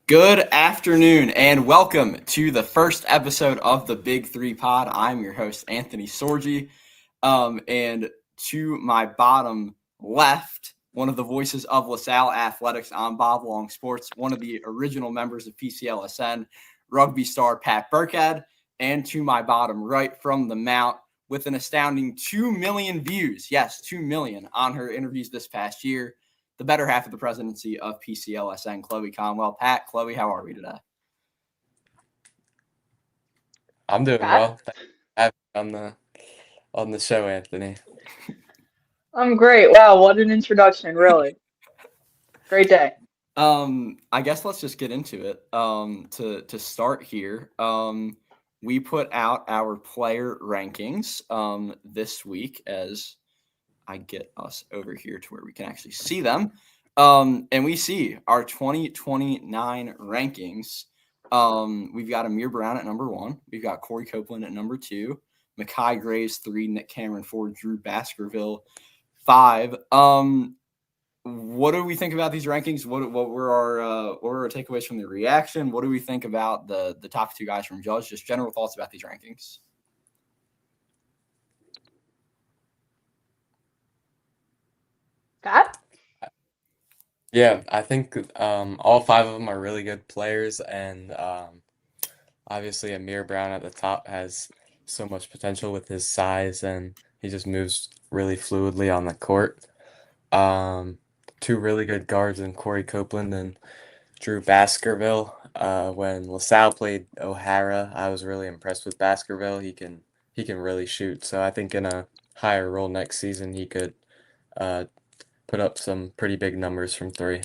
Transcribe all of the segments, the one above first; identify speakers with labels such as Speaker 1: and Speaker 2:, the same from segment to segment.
Speaker 1: Good afternoon and welcome to the first episode of the Big Three Pod. I'm your host, Anthony Sorgi. And to my bottom left, one of the voices of LaSalle Athletics, I'm Bob Long Sports, one of the original members of PCLSN, rugby star Pat Burkhead. And to my bottom right from the Mount, with an astounding 2 million views, yes, 2 million on her interviews this past year, the better half of the presidency of PCLSN, Chloe Conwell. Pat, Chloe, how are we today?
Speaker 2: I'm doing
Speaker 3: Pat?
Speaker 2: well. Thanks for having me on the show, Anthony.
Speaker 3: I'm great. Wow, what an introduction, really. Great day.
Speaker 1: I guess let's just get into it. To start here, we put out our player rankings this week as I get us over here to where we can actually see them. And we see our 2029 rankings. We've got Amir Brown at number 1. We've got Corey Copeland at number 2. Makai Graves 3. Nick Cameron 4. Drew Baskerville 5. What do we think about these rankings? What were our takeaways from the reaction? What do we think about the top 2 guys from Judge? Just general thoughts about these rankings.
Speaker 3: Pat?
Speaker 2: Yeah, I think all 5 of them are really good players, and obviously Amir Brown at the top has so much potential with his size, and he just moves really fluidly on the court. Um, 2 really good guards in Corey Copeland and Drew Baskerville. When LaSalle played O'Hara, I was really impressed with Baskerville. He can really shoot, so I think in a higher role next season he could uh, put up some pretty big numbers from three.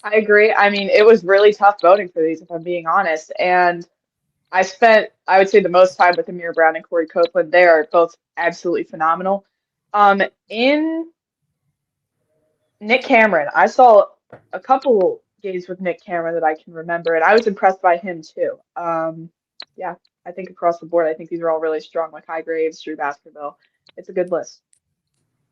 Speaker 3: I agree. I mean, it was really tough voting for these, if I'm being honest. And I spent, I would say, the most time with Amir Brown and Corey Copeland. They are both absolutely phenomenal. In Nick Cameron, I saw a couple games with Nick Cameron that I can remember, and I was impressed by him too. Yeah, I think across the board, I think these are all really strong, like High Graves, Drew Baskerville. It's a good list.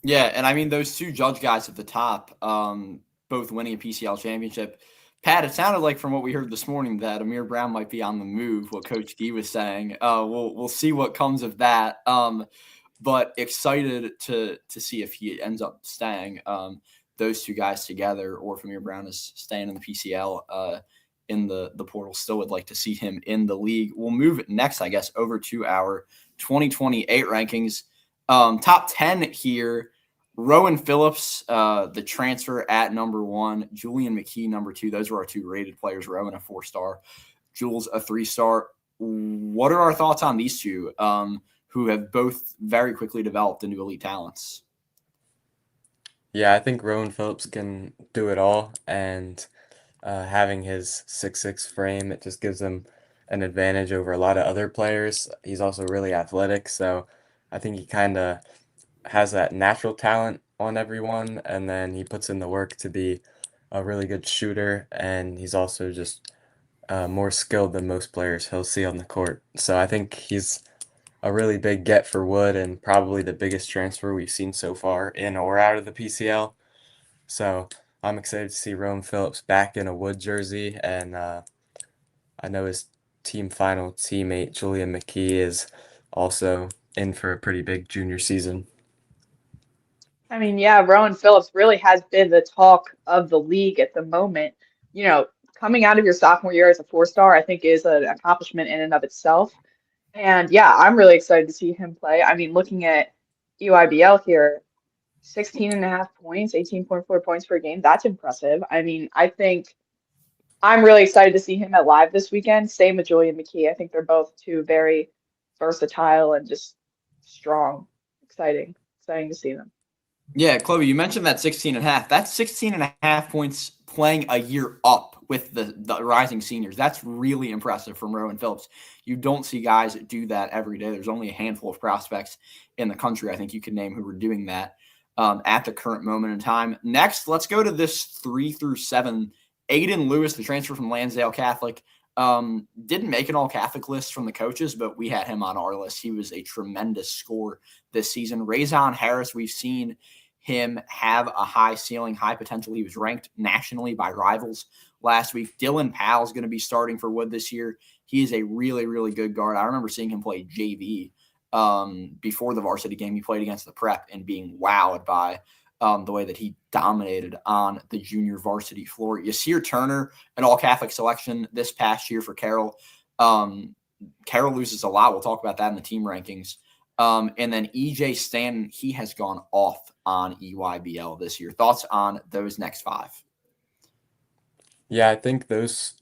Speaker 1: Yeah, and I mean those 2 Judge guys at the top, both winning a PCL championship. Pat, it sounded like from what we heard this morning that Amir Brown might be on the move. What Coach D was saying. We'll see what comes of that. But excited to see if he ends up staying. Those 2 guys together, or if Amir Brown is staying in the PCL in the portal. Still would like to see him in the league. We'll move next, I guess, over to our 2028 rankings. Top 10 here. Rowan Phillips, the transfer at number 1. Julian McKee, number 2. Those were our 2 rated players. Rowan, a 4-star. Jules, a 3-star. What are our thoughts on these 2 who have both very quickly developed into elite talents?
Speaker 2: Yeah, I think Rowan Phillips can do it all, and having his 6'6" frame, it just gives him an advantage over a lot of other players. He's also really athletic, so I think he kind of has that natural talent on everyone, and then he puts in the work to be a really good shooter, and he's also just more skilled than most players he'll see on the court. So I think he's a really big get for Wood and probably the biggest transfer we've seen so far in or out of the PCL. So I'm excited to see Rowan Phillips back in a Wood jersey, and I know his team final teammate Julian McKee is also in for a pretty big junior season.
Speaker 3: I mean, yeah, Rowan Phillips really has been the talk of the league at the moment. You know, coming out of your sophomore year as a 4-star, I think is an accomplishment in and of itself. And yeah, I'm really excited to see him play. I mean, looking at EYBL here, 16 and a half points, 18.4 points per game. That's impressive. I mean, I think I'm really excited to see him at Live this weekend. Same with Julian McKee. I think they're both 2 very versatile and just strong. Exciting to see them.
Speaker 1: Yeah, Chloe, you mentioned that 16 and a half. That's 16 and a half points playing a year up with the rising seniors. That's really impressive from Rowan Phillips. You don't see guys do that every day. There's only a handful of prospects in the country, I think you could name, who were doing that at the current moment in time. Next, let's go to this 3 through 7. Aiden Lewis, the transfer from Lansdale Catholic, didn't make an all-Catholic list from the coaches, but we had him on our list. He was a tremendous scorer this season. Raison Harris, we've seen him have a high ceiling, high potential. He was ranked nationally by rivals last week. Dylan Powell is going to be starting for Wood this year. He is a really, really good guard. I remember seeing him play JV before the varsity game. He played against the Prep and being wowed by the way that he dominated on the junior varsity floor. Yasir Turner, an all-Catholic selection this past year for Carroll. Carroll loses a lot. We'll talk about that in the team rankings. And then EJ Stanton, he has gone off on EYBL this year. Thoughts on those next five?
Speaker 2: Yeah, I think those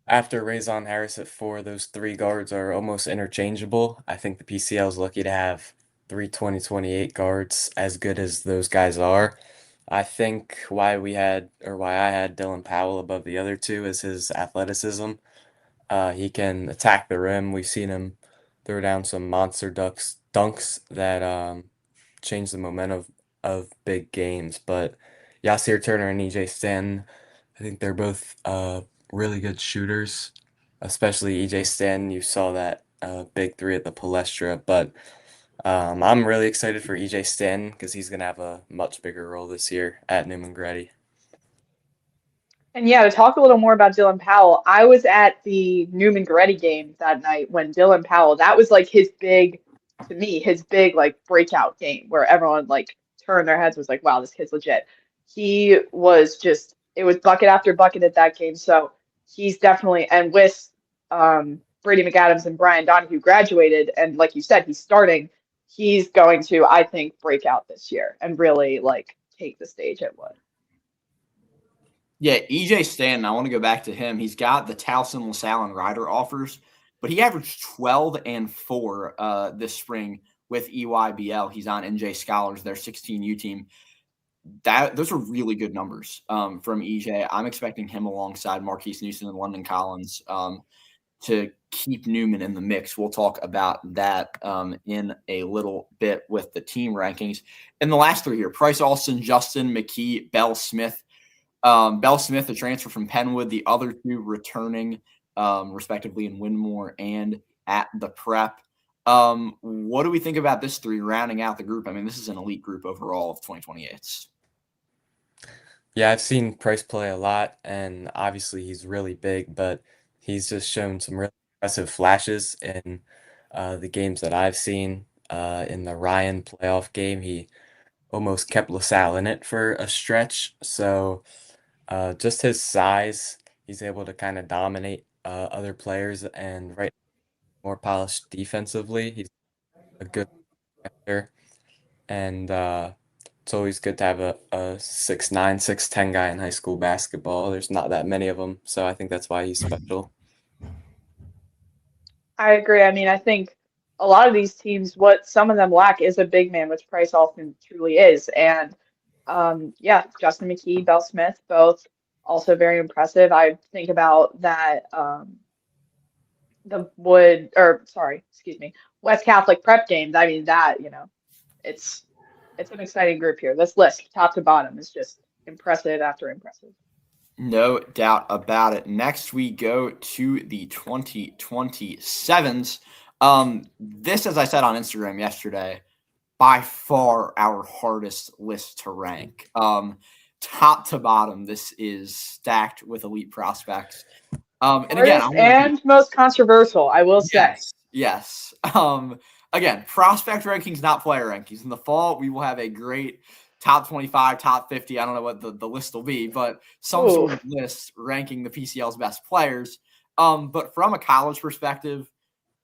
Speaker 2: after Raison Harris at 4, those 3 guards are almost interchangeable. I think the PCL is lucky to have 3 2028 guards as good as those guys are. I think why I had Dylan Powell above the other 2 is his athleticism. He can attack the rim. We've seen him throw down some monster dunks that change the momentum of big games. But Yasir Turner and EJ Stanton, I think they're both really good shooters, especially EJ Stanton. You saw that big 3 at the Palestra. But I'm really excited for EJ Stanton because he's going to have a much bigger role this year at Neumann-Goretti.
Speaker 3: And yeah, to talk a little more about Dylan Powell, I was at the Neumann-Goretti game that night when Dylan Powell, that was like his big like breakout game where everyone like turned their heads, was like, wow, this kid's legit. He was just, it was bucket after bucket at that game. So he's definitely, and with Brady McAdams and Brian Donahue graduated, and like you said, he's starting, he's going to, I think, break out this year and really like take the stage at Wood.
Speaker 1: Yeah, EJ Stanton, I want to go back to him. He's got the Towson, LaSalle, and Ryder offers, but he averaged 12 and 4 this spring with EYBL. He's on NJ Scholars, their 16U team. Those are really good numbers from EJ. I'm expecting him alongside Marquise Newsom and London Collins to keep Neumann in the mix. We'll talk about that in a little bit with the team rankings. And the last 3 here, Price Austin, Justin McKee, Bell Smith. Bell Smith, a transfer from Penwood, the other 2 returning respectively in Winmore and at the Prep. What do we think about this 3 rounding out the group? I mean, this is an elite group overall of 2028s.
Speaker 2: Yeah, I've seen Price play a lot, and obviously he's really big, but he's just shown some really impressive flashes in the games that I've seen. In the Ryan playoff game, he almost kept LaSalle in it for a stretch. So just his size, he's able to kind of dominate other players and more polished defensively. He's a good player, and it's always good to have a 6'9", 6'10" guy in high school basketball. There's not that many of them, so I think that's why he's special.
Speaker 3: I agree. I mean, I think a lot of these teams, what some of them lack is a big man, which Price Austin truly is. And yeah, Justin McKee, Bell Smith, both also very impressive. I think about that West Catholic Prep games. I mean, that, it's an exciting group here. This list, top to bottom, is just impressive after impressive.
Speaker 1: No doubt about it. Next, we go to the 2027s. This, as I said on Instagram yesterday, by far our hardest list to rank. Top to bottom, this is stacked with elite prospects. And again,
Speaker 3: most controversial, I will say.
Speaker 1: Yes. Again, prospect rankings, not player rankings. In the fall, we will have a great top 25, top 50. I don't know what the list will be, but some sort of list ranking the PCL's best players. But from a college perspective,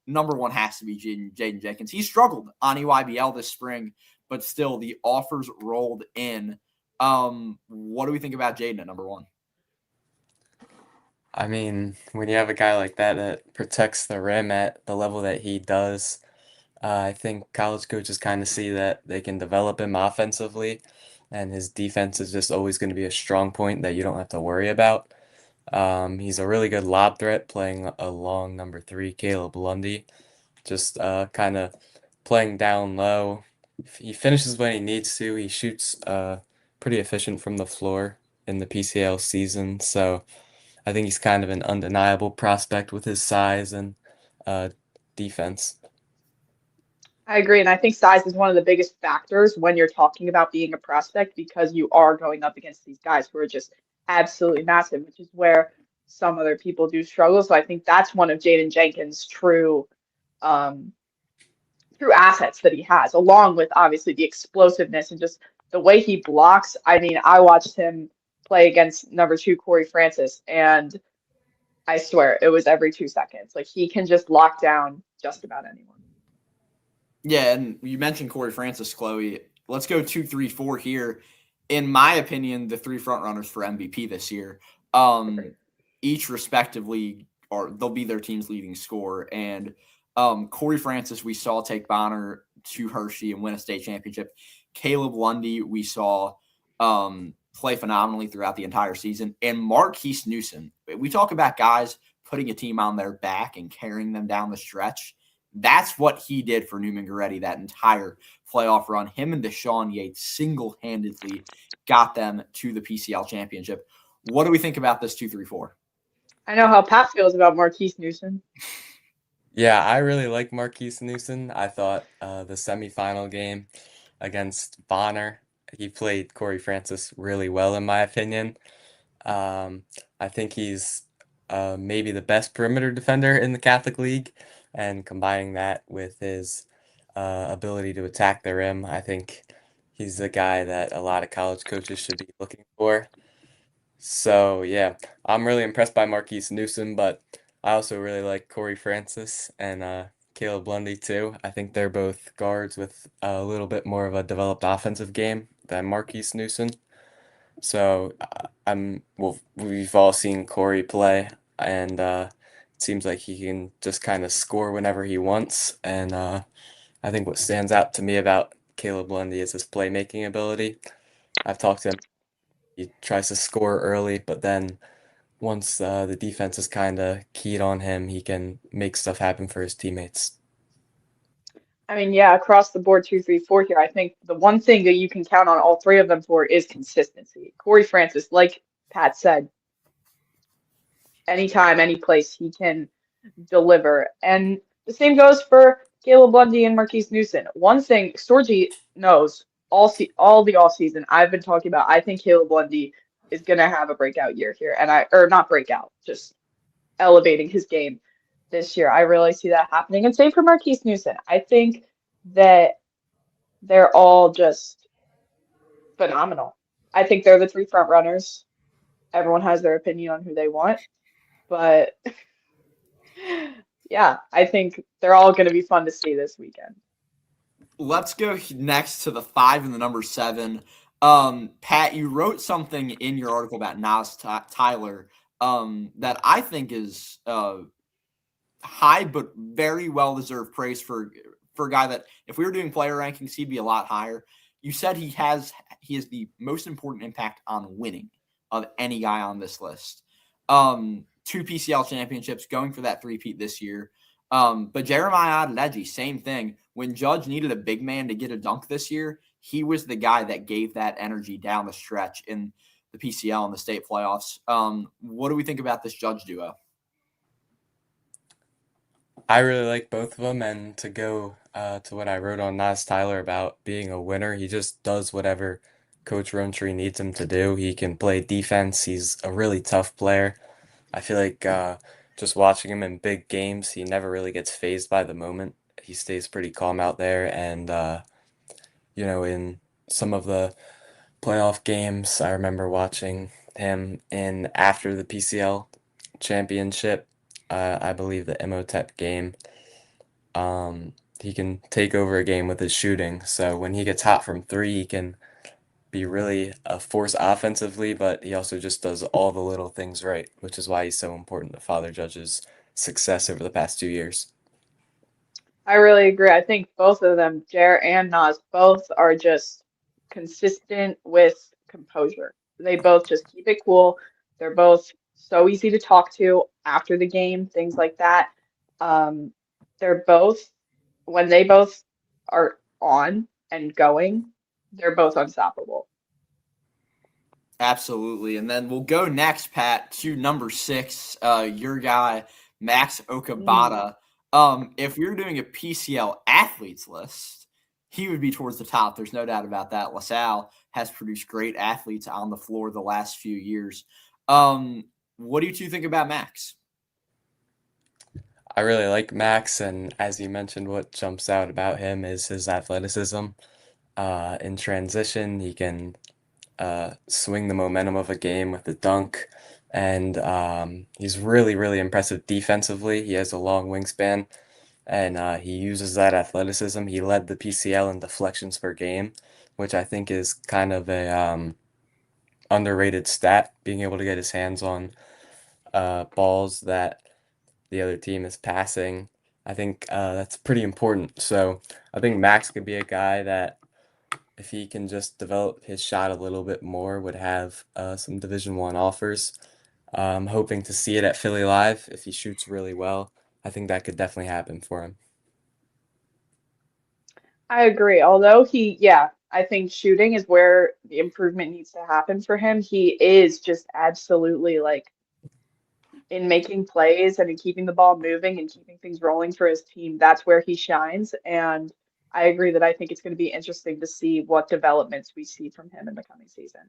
Speaker 1: number 1 has to be Jaden Jenkins. He struggled on EYBL this spring, but still the offers rolled in. What do we think about Jaden at number 1?
Speaker 2: I mean, when you have a guy like that protects the rim at the level that he does, I think college coaches kind of see that they can develop him offensively, and his defense is just always going to be a strong point that you don't have to worry about. He's a really good lob threat playing along number 3, Caleb Lundy, just kind of playing down low. He finishes when he needs to. He shoots pretty efficient from the floor in the PCL season, so I think he's kind of an undeniable prospect with his size and defense.
Speaker 3: I agree. And I think size is one of the biggest factors when you're talking about being a prospect because you are going up against these guys who are just absolutely massive, which is where some other people do struggle. So I think that's one of Jaden Jenkins' um, true assets that he has, along with obviously the explosiveness and just the way he blocks. I mean, I watched him play against number two Corey Francis, and I swear it was every 2 seconds. Like he can just lock down just about anyone.
Speaker 1: Yeah, and you mentioned Corey Francis, Chloe. Let's go 2, 3, 4 here. In my opinion, the three front runners for MVP this year,
Speaker 3: Agreed.
Speaker 1: each respectively, or they'll be their team's leading scorer. And Corey Francis, we saw take Bonner to Hershey and win a state championship. Caleb Lundy, we saw play phenomenally throughout the entire season. And Marquise Newsom, we talk about guys putting a team on their back and carrying them down the stretch. That's what he did for Newman Goretti that entire playoff run. Him and Deshaun Yates single-handedly got them to the PCL championship. What do we think about this 2, 3, 4?
Speaker 3: I know how Pat feels about Marquise Newsom.
Speaker 2: Yeah, I really like Marquise Newsom. I thought the semifinal game against Bonner, he played Corey Francis really well, in my opinion. I think he's maybe the best perimeter defender in the Catholic League, and combining that with his ability to attack the rim, I think he's the guy that a lot of college coaches should be looking for. So yeah, I'm really impressed by Marquise Newsom, but I also really like Corey Francis and Caleb Lundy too. I think they're both guards with a little bit more of a developed offensive game than Marquise Newsom. So we've all seen Corey play, and it seems like he can just kind of score whenever he wants. And I think what stands out to me about Caleb Lundy is his playmaking ability. I've talked to him. He tries to score early, but then once the defense is kind of keyed on him, he can make stuff happen for his teammates.
Speaker 3: I mean, yeah, across the board, 2, 3, 4 here. I think the one thing that you can count on all three of them for is consistency. Corey Francis, like Pat said, anytime, any place, he can deliver. And the same goes for Caleb Lundy and Marquise Newsom. One thing Sorgi knows all the off season I've been talking about, I think Caleb Lundy is gonna have a breakout year here. And or not breakout, just elevating his game this year. I really see that happening. And same for Marquise Newsom. I think that they're all just phenomenal. I think they're the three front runners. Everyone has their opinion on who they want, but yeah, I think they're all going to be fun to see this weekend.
Speaker 1: Let's go next to the 5 and the number 7. Pat, you wrote something in your article about Nas Tyler that I think is high but very well-deserved praise for a guy that if we were doing player rankings, he'd be a lot higher. You said he has the most important impact on winning of any guy on this list. 2 PCL championships, going for that three-peat this year. But Jeremiah Adedeji, same thing. When Judge needed a big man to get a dunk this year, he was the guy that gave that energy down the stretch in the PCL and the state playoffs. What do we think about this Judge duo?
Speaker 2: I really like both of them, and to go to what I wrote on Nas Tyler about being a winner, he just does whatever Coach Rowntree needs him to do. He can play defense. He's a really tough player. I feel like just watching him in big games, he never really gets fazed by the moment. He stays pretty calm out there, and in some of the playoff games, I remember watching him in after the PCL championship. I believe the Imhotep game. He can take over a game with his shooting. So when he gets hot from three, he can be really a force offensively, but he also just does all the little things right, which is why he's so important to Father Judge's success over the past 2 years.
Speaker 3: I really agree. I think both of them, Jer and Nas, both are just consistent with composure. They both just keep it cool. They're both so easy to talk to after the game, things like that. They're both, when they both are on and going, they're both unstoppable.
Speaker 1: Absolutely. And then we'll go next, Pat, to number 6, your guy, Max
Speaker 3: Mm.
Speaker 1: Okabata. If we were doing a PCL athletes list, he would be towards the top. There's no doubt about that. LaSalle has produced great athletes on the floor the last few years. What do you two think about Max?
Speaker 2: I really like Max, and as you mentioned, what jumps out about him is his athleticism. In transition, he can swing the momentum of a game with a dunk, and he's really, really impressive defensively. He has a long wingspan, and he uses that athleticism. He led the PCL in deflections per game, which I think is kind of a underrated stat, being able to get his hands on balls that the other team is passing. I think that's pretty important. So I think Max could be a guy that, if he can just develop his shot a little bit more, would have some Division I offers. I'm hoping to see it at Philly Live if he shoots really well. I think that could definitely happen for him.
Speaker 3: I agree. Although yeah, I think shooting is where the improvement needs to happen for him. He is just absolutely like in making plays and in keeping the ball moving and keeping things rolling for his team. That's where he shines. And I agree that I think it's going to be interesting to see what developments we see from him in the coming season.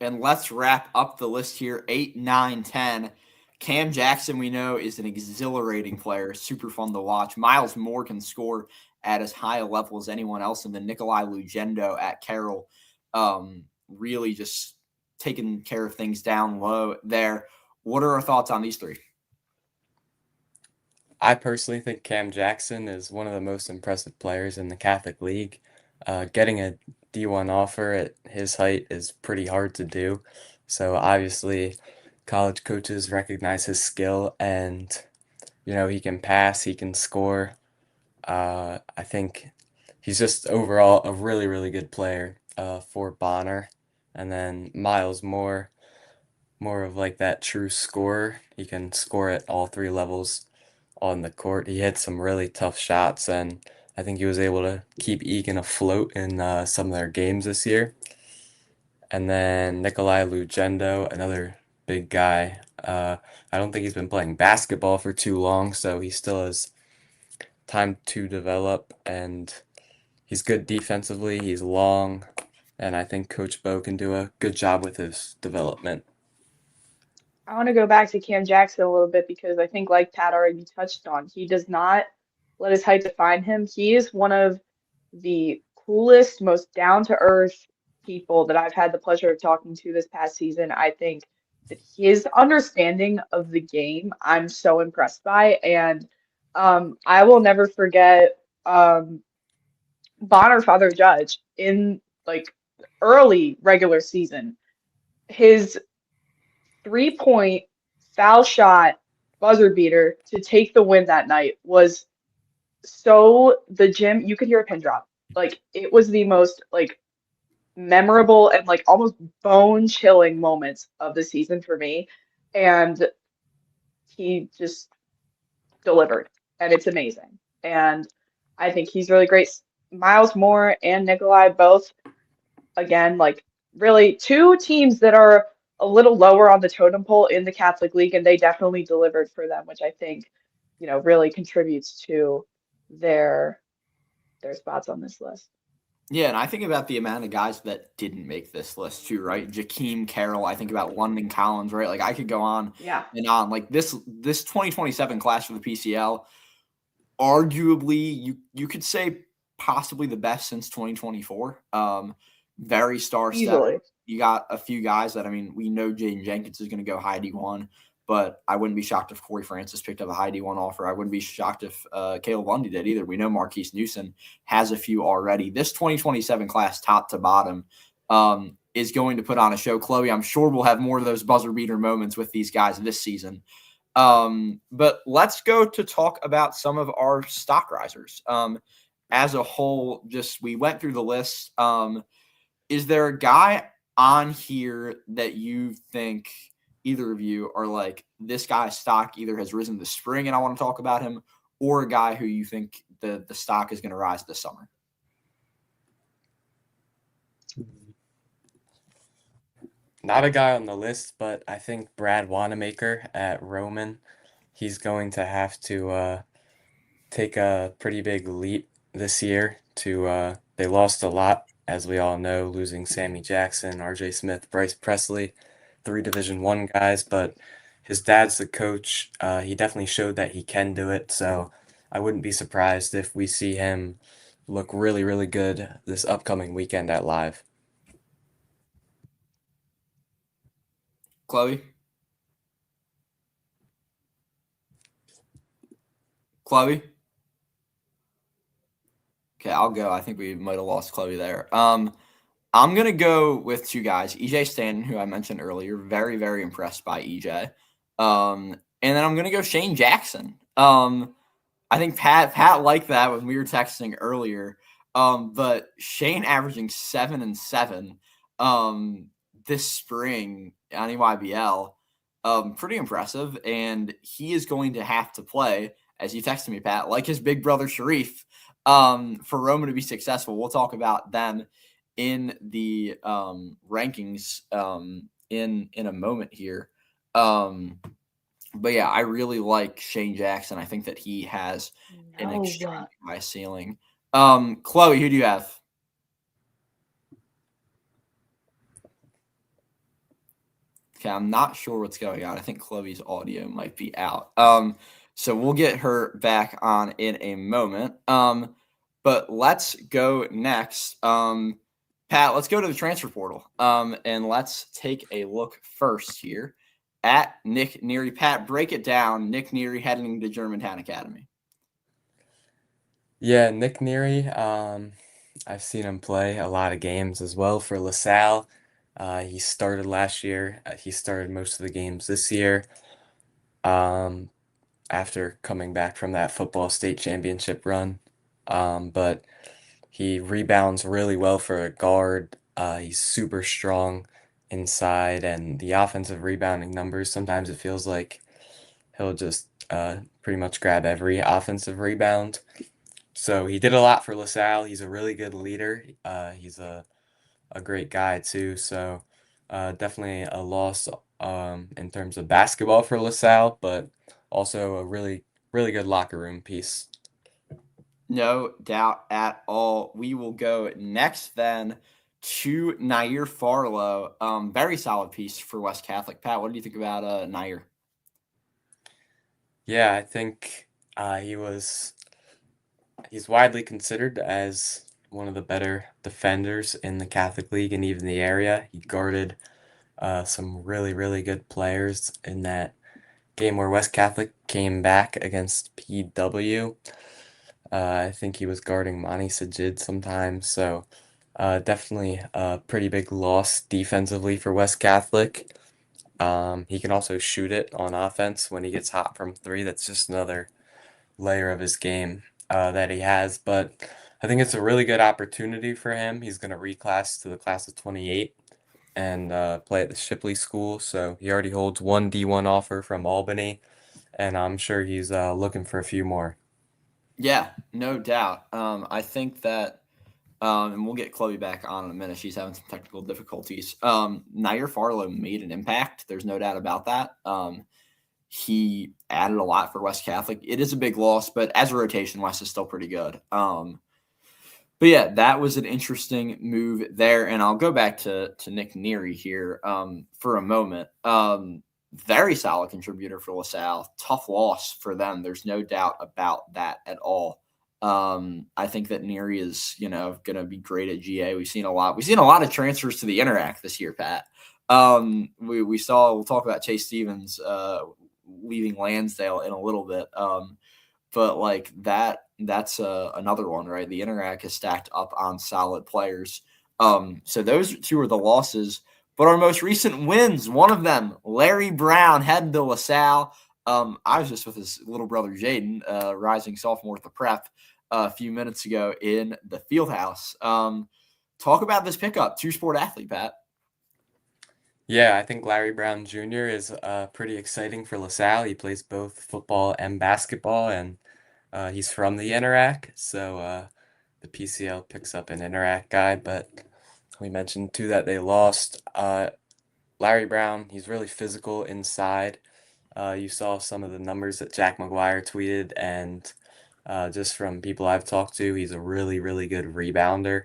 Speaker 1: And let's wrap up the list here. 8, 9, 10. Cam Jackson, we know, is an exhilarating player, super fun to watch. Miles Moore can score at as high a level as anyone else. And then Nikolai Lugendo at Carroll, really just taking care of things down low there. What are our thoughts on these three?
Speaker 2: I personally think Cam Jackson is one of the most impressive players in the Catholic League. Getting a D1 offer at his height is pretty hard to do. So obviously, college coaches recognize his skill, and he can pass, he can score. I think he's just overall a really, really good player for Bonner. And then Miles Moore, more of like that true scorer. He can score at all three levels on the court. He hit some really tough shots, and I think he was able to keep Egan afloat in some of their games this year. And then Nikolai Lugendo, another big guy. I don't think he's been playing basketball for too long, so he still has time to develop, and he's good defensively. He's long, and I think Coach Bo can do a good job with his development.
Speaker 3: I want to go back to Cam Jackson a little bit because I think, like Pat already touched on, he does not let his height define him. He is one of the coolest, most down-to-earth people that I've had the pleasure of talking to this past season. I think that his understanding of the game, I'm so impressed by. And I will never forget Bonner Father Judge in like early regular season. His 3-point foul shot buzzer beater to take the win that night was so the gym, you could hear a pin drop. Like it was the most like memorable and like almost bone chilling moments of the season for me. And he just delivered and it's amazing. And I think he's really great. Miles Moore and Nikolai both, again, like really two teams that are a little lower on the totem pole in the Catholic League, and they definitely delivered for them, which I think, really contributes to their spots on this list.
Speaker 1: Yeah, and I think about the amount of guys that didn't make this list too, right? Jakeem Carroll, I think about London Collins, right? Like I could go on and on. Like this 2027 class for the PCL, arguably you could say possibly the best since 2024. Very star-studded. You got a few guys that, I mean, we know Jaden Jenkins is going to go high D1, but I wouldn't be shocked if Corey Francis picked up a high D1 offer. I wouldn't be shocked if Caleb Lundy did either. We know Marquise Newsom has a few already. This 2027 class, top to bottom, is going to put on a show. Chloe, I'm sure we'll have more of those buzzer beater moments with these guys this season. But let's go to talk about some of our stock risers. As a whole, we went through the list. Is there a guy on here that you think either of you are like, this guy's stock either has risen this spring and I want to talk about him, or a guy who you think the stock is going to rise this summer?
Speaker 2: Not a guy on the list, but I think Brad Wanamaker at Roman, he's going to have to take a pretty big leap this year to they lost a lot, as we all know, losing Sammy Jackson, RJ Smith, Bryce Presley, three Division One guys, but his dad's the coach. He definitely showed that he can do it, so I wouldn't be surprised if we see him look really, really good this upcoming weekend at Live.
Speaker 1: Chloe? Chloe? Okay, I'll go. I think we might have lost Chloe there. I'm going to go with two guys. EJ Stanton, who I mentioned earlier. Very, very impressed by EJ. And then I'm going to go Shane Jackson. I think Pat liked that when we were texting earlier. But Shane averaging 7 and 7 this spring on EYBL. Pretty impressive. And he is going to have to play, as you texted me, Pat, like his big brother Sharif, for Roma to be successful. We'll talk about them in the rankings in a moment here. But yeah, I really like Shane Jackson. I think that he has an extremely high ceiling. Chloe, who do you have? Okay, I'm not sure what's going on. I think Chloe's audio might be out. So we'll get her back on in a moment. But let's go next. Pat, let's go to the transfer portal. And let's take a look first here at Nick Neary. Pat, break it down. Nick Neary heading to Germantown Academy.
Speaker 2: Yeah, Nick Neary, I've seen him play a lot of games as well for LaSalle. He started last year. He started most of the games this year. After coming back from that football state championship run. But he rebounds really well for a guard. He's super strong inside, and the offensive rebounding numbers, sometimes it feels like he'll just pretty much grab every offensive rebound. So he did a lot for LaSalle. He's a really good leader. He's a great guy too. So definitely a loss in terms of basketball for LaSalle, but also a really, really good locker room piece.
Speaker 1: No doubt at all. We will go next then to Nair Farlow. Very solid piece for West Catholic. Pat, what do you think about Nair?
Speaker 2: Yeah, I think he's widely considered as one of the better defenders in the Catholic League and even the area. He guarded some really, really good players in that game where West Catholic came back against PW. I think he was guarding Monty Sajid sometimes, so definitely a pretty big loss defensively for West Catholic. He can also shoot it on offense when he gets hot from three. That's just another layer of his game that he has. But I think it's a really good opportunity for him. He's going to reclass to the class of 28 and play at the Shipley School. So he already holds one D1 offer from Albany, and I'm sure he's looking for a few more.
Speaker 1: Yeah, no doubt. I think that, and we'll get Chloe back on in a minute. She's having some technical difficulties. Nair Farlow made an impact. There's no doubt about that. He added a lot for West Catholic. It is a big loss, but as a rotation, West is still pretty good. But yeah, that was an interesting move there. And I'll go back to Nick Neary here for a moment. Very solid contributor for LaSalle. Tough loss for them. There's no doubt about that at all. I think that Neary is, going to be great at GA. We've seen a lot of transfers to the Interact this year, Pat. We'll talk about Chase Stevens leaving Lansdale in a little bit. But like that's another one, right? The Interact is stacked up on solid players. So those two are the losses. But our most recent wins, one of them, Larry Brown heading to LaSalle. I was just with his little brother Jaden, rising sophomore at the prep a few minutes ago in the field house. Talk about this pickup, two-sport athlete, Pat.
Speaker 2: Yeah, I think Larry Brown Jr. is pretty exciting for LaSalle. He plays both football and basketball, and he's from the Interact, so the PCL picks up an Interact guy. But we mentioned too that they lost Larry Brown. He's really physical inside. You saw some of the numbers that Jack McGuire tweeted, and Just from people I've talked to, he's a really, really good rebounder.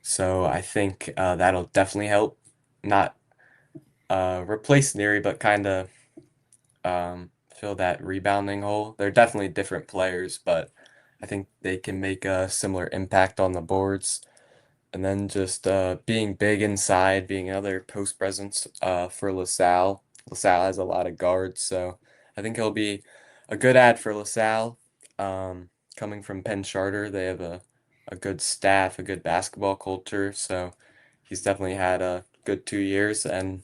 Speaker 2: So I think that'll definitely help. Not replace Neary, but kind of fill that rebounding hole. They're definitely different players, but I think they can make a similar impact on the boards. And then just being big inside, being another post presence for LaSalle. LaSalle has a lot of guards, so I think he'll be a good add for LaSalle. Coming from Penn Charter, they have a good staff, a good basketball culture, so he's definitely had a good 2 years. And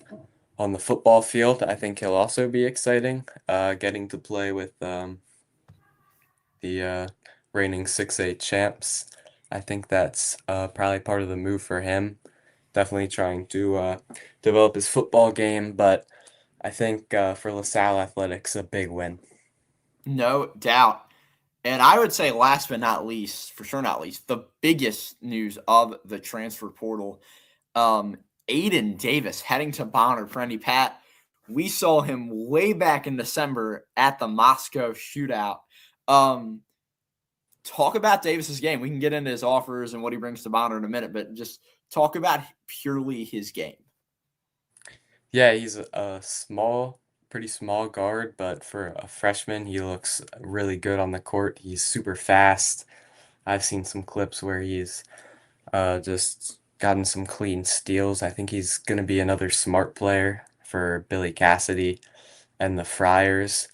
Speaker 2: on the football field, I think he'll also be exciting, getting to play with the reigning 6A champs. I think that's probably part of the move for him. Definitely trying to develop his football game, but I think for LaSalle Athletics, a big win.
Speaker 1: No doubt. And I would say last but not least, for sure not least, the biggest news of the transfer portal, Aiden Davis heading to Bonner. Friendly Pat, we saw him way back in December at the Moscow shootout. Talk about Davis's game. We can get into his offers and what he brings to Bonner in a minute, but just talk about purely his game.
Speaker 2: Yeah, he's a small, pretty small guard, but for a freshman, he looks really good on the court. He's super fast. I've seen some clips where he's just gotten some clean steals. I think he's going to be another smart player for Billy Cassidy and the Friars.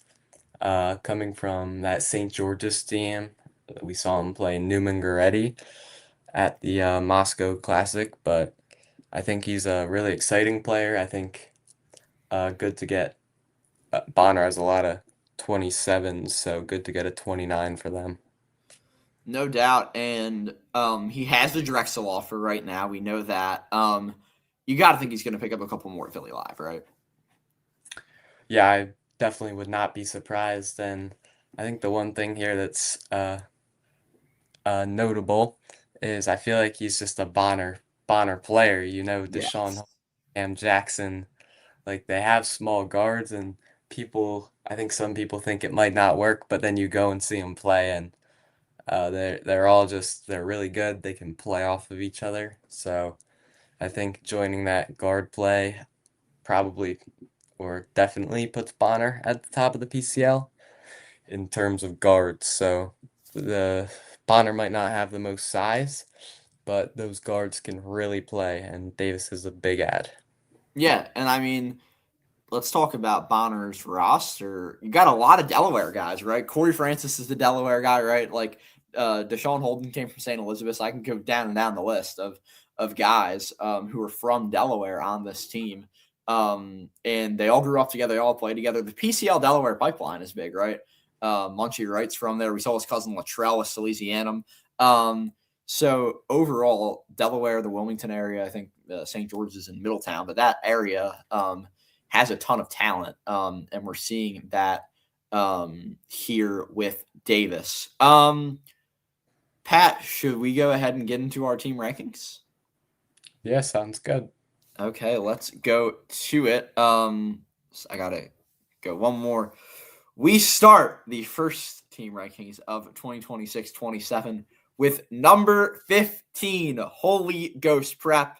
Speaker 2: Coming from that St. George's team, we saw him play Newman Goretti at the Moscow Classic, but I think he's a really exciting player. I think good to get. Bonner has a lot of 27s, so good to get a 29 for them.
Speaker 1: No doubt. And he has the Drexel offer right now. We know that. You got to think he's going to pick up a couple more at Philly Live, right?
Speaker 2: Yeah, I definitely would not be surprised. And I think the one thing here that's notable is I feel like he's just a Bonner player. You know, Deshaun
Speaker 1: Yes.
Speaker 2: and Jackson, like they have small guards, and I think some people think it might not work, but then you go and see them play, and they're really good. They can play off of each other. So I think joining that guard play probably or definitely puts Bonner at the top of the PCL in terms of guards. So the Bonner might not have the most size, but those guards can really play, and Davis is a big add.
Speaker 1: Yeah. And I mean, let's talk about Bonner's roster. You got a lot of Delaware guys, right? Corey Francis is the Delaware guy, right? Like Deshaun Holden came from St. Elizabeth. I can go down and down the list of guys who are from Delaware on this team. And they all grew up together. They all played together. The PCL Delaware pipeline is big, right? Munchie Wright's from there. We saw his cousin Latrell with Salesianum. So overall, Delaware, the Wilmington area, I think St. George's is in Middletown, but that area has a ton of talent, and we're seeing that here with Davis. Pat, should we go ahead and get into our team rankings?
Speaker 2: Yeah, sounds good.
Speaker 1: Okay, let's go to it. I gotta go one more. We start the first team rankings of 2026-27 with number 15, Holy Ghost Prep,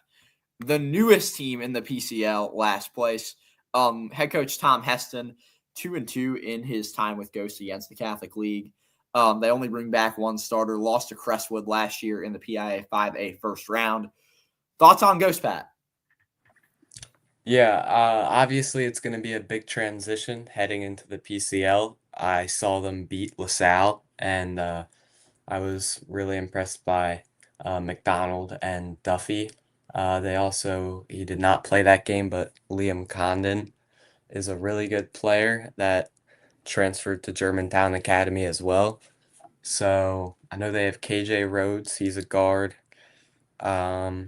Speaker 1: the newest team in the PCL, last place. Head coach Tom Heston, 2-2 in his time with Ghost against the Catholic League. They only bring back one starter, lost to Crestwood last year in the PIA 5A first round. Thoughts on Ghost, Pat?
Speaker 2: Yeah, obviously it's going to be a big transition heading into the PCL. I saw them beat LaSalle, and I was really impressed by McDonald and Duffy. He did not play that game, but Liam Condon is a really good player that transferred to Germantown Academy as well. So I know they have KJ Rhodes. He's a guard. I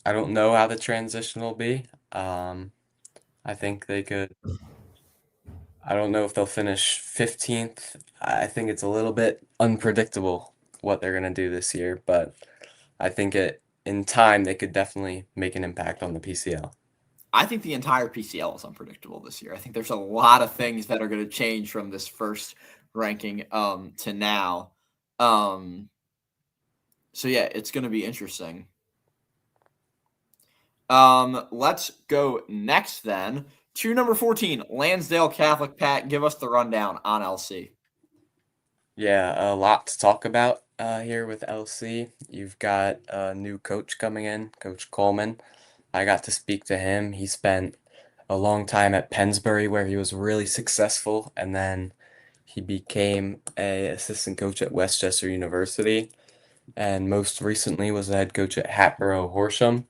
Speaker 2: don't know how the transition will be. I think they could. I don't know if they'll finish 15th. I think it's a little bit unpredictable what they're going to do this year, but I think in time they could definitely make an impact on the PCL.
Speaker 1: I think the entire PCL is unpredictable this year. I think there's a lot of things that are going to change from this first ranking to now. So yeah, it's going to be interesting. Let's go next then to number 14, Lansdale Catholic. Pat, give us the rundown on LC.
Speaker 2: Yeah, a lot to talk about here with LC. You've got a new coach coming in, Coach Coleman. I got to speak to him. He spent a long time at Pennsbury where he was really successful, and then he became a assistant coach at Westchester University, and most recently was the head coach at Hatboro Horsham.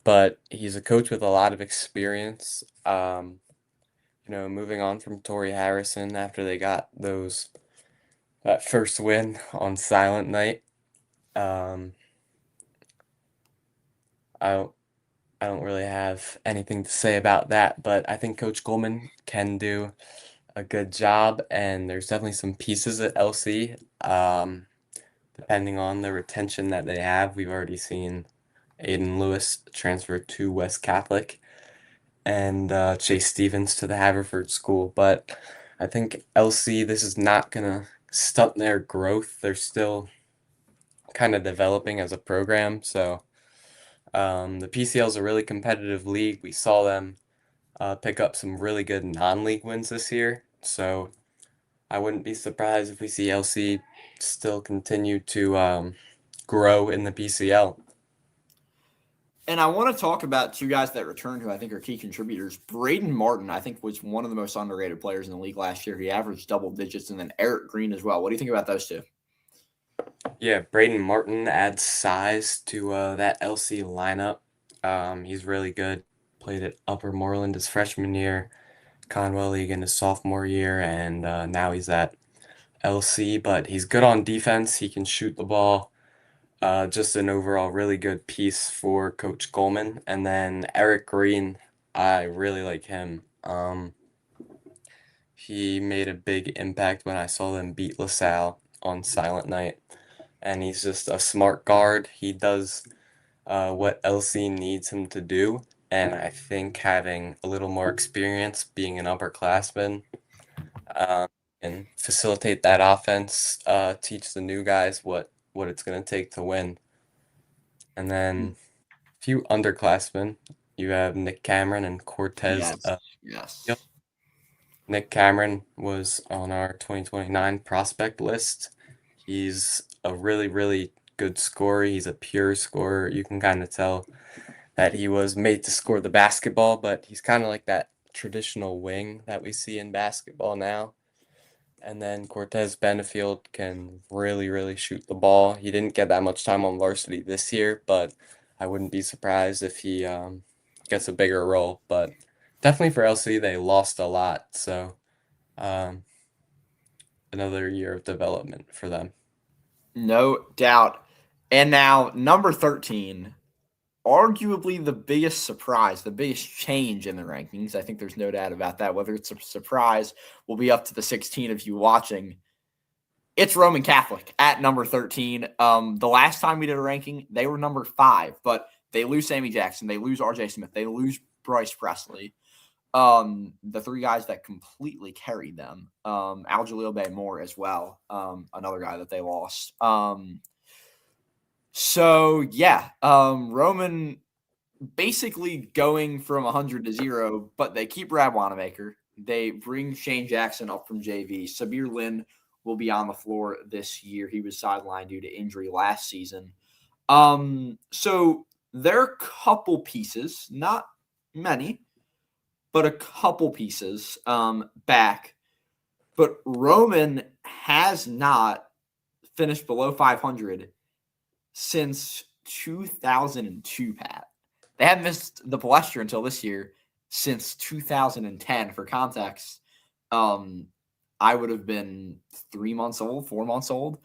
Speaker 2: But he's a coach with a lot of experience. Moving on from Torrey Harrison after they got that first win on Silent Night. Um, I don't, I don't really have anything to say about that, but I think Coach Coleman can do a good job, and there's definitely some pieces at LC. Depending on the retention that they have, we've already seen Aiden Lewis transfer to West Catholic and Chase Stevens to the Haverford School. But I think LC, this is not going to stunt their growth. They're still kind of developing as a program. So the PCL is a really competitive league. We saw them pick up some really good non-league wins this year. So I wouldn't be surprised if we see LC still continue to grow in the PCL.
Speaker 1: And I want to talk about two guys that returned who I think are key contributors. Braden Martin, I think, was one of the most underrated players in the league last year. He averaged double digits, and then Eric Green as well. What do you think about those two?
Speaker 2: Yeah, Braden Martin adds size to that LC lineup. He's really good. Played at Upper Moreland his freshman year, Conwell League in his sophomore year, and now he's at LC. But he's good on defense. He can shoot the ball. Just an overall really good piece for Coach Coleman. And then Eric Green, I really like him. He made a big impact when I saw them beat LaSalle on Silent Night. And he's just a smart guard. He does what LC needs him to do. And I think having a little more experience being an upperclassman uh, and facilitate that offense, teach the new guys what it's going to take to win. And then a few underclassmen. You have Nick Cameron and Cortez.
Speaker 1: Yes.
Speaker 2: Yep.
Speaker 1: Yes.
Speaker 2: Nick Cameron was on our 2029 prospect list. He's a really, really good scorer. He's a pure scorer. You can kind of tell that he was made to score the basketball, but he's kind of like that traditional wing that we see in basketball now. And then Cortez Benefield can really, really shoot the ball. He didn't get that much time on varsity this year, but I wouldn't be surprised if he gets a bigger role. But definitely for LC, they lost a lot. So um, another year of development for them.
Speaker 1: No doubt. And now, number 13, arguably the biggest surprise, the biggest change in the rankings. I think there's no doubt about that. Whether it's a surprise will be up to the 16 of you watching. It's Roman Catholic at number 13. The last time we did a ranking, they were number 5, but they lose Sammy Jackson. They lose RJ Smith. They lose Bryce Presley. The three guys that completely carried them. Al-Jalil Bay Moore as well. Another guy that they lost. Roman basically going from 100 to 0, but they keep Brad Wanamaker. They bring Shane Jackson up from JV. Sabir Lynn will be on the floor this year. He was sidelined due to injury last season. So there are a couple pieces, not many, but a couple pieces back. But Roman has not finished below 500 since 2002, Pat. They haven't missed the Palestra until this year since 2010. For context, I would have been 3 months old, 4 months old.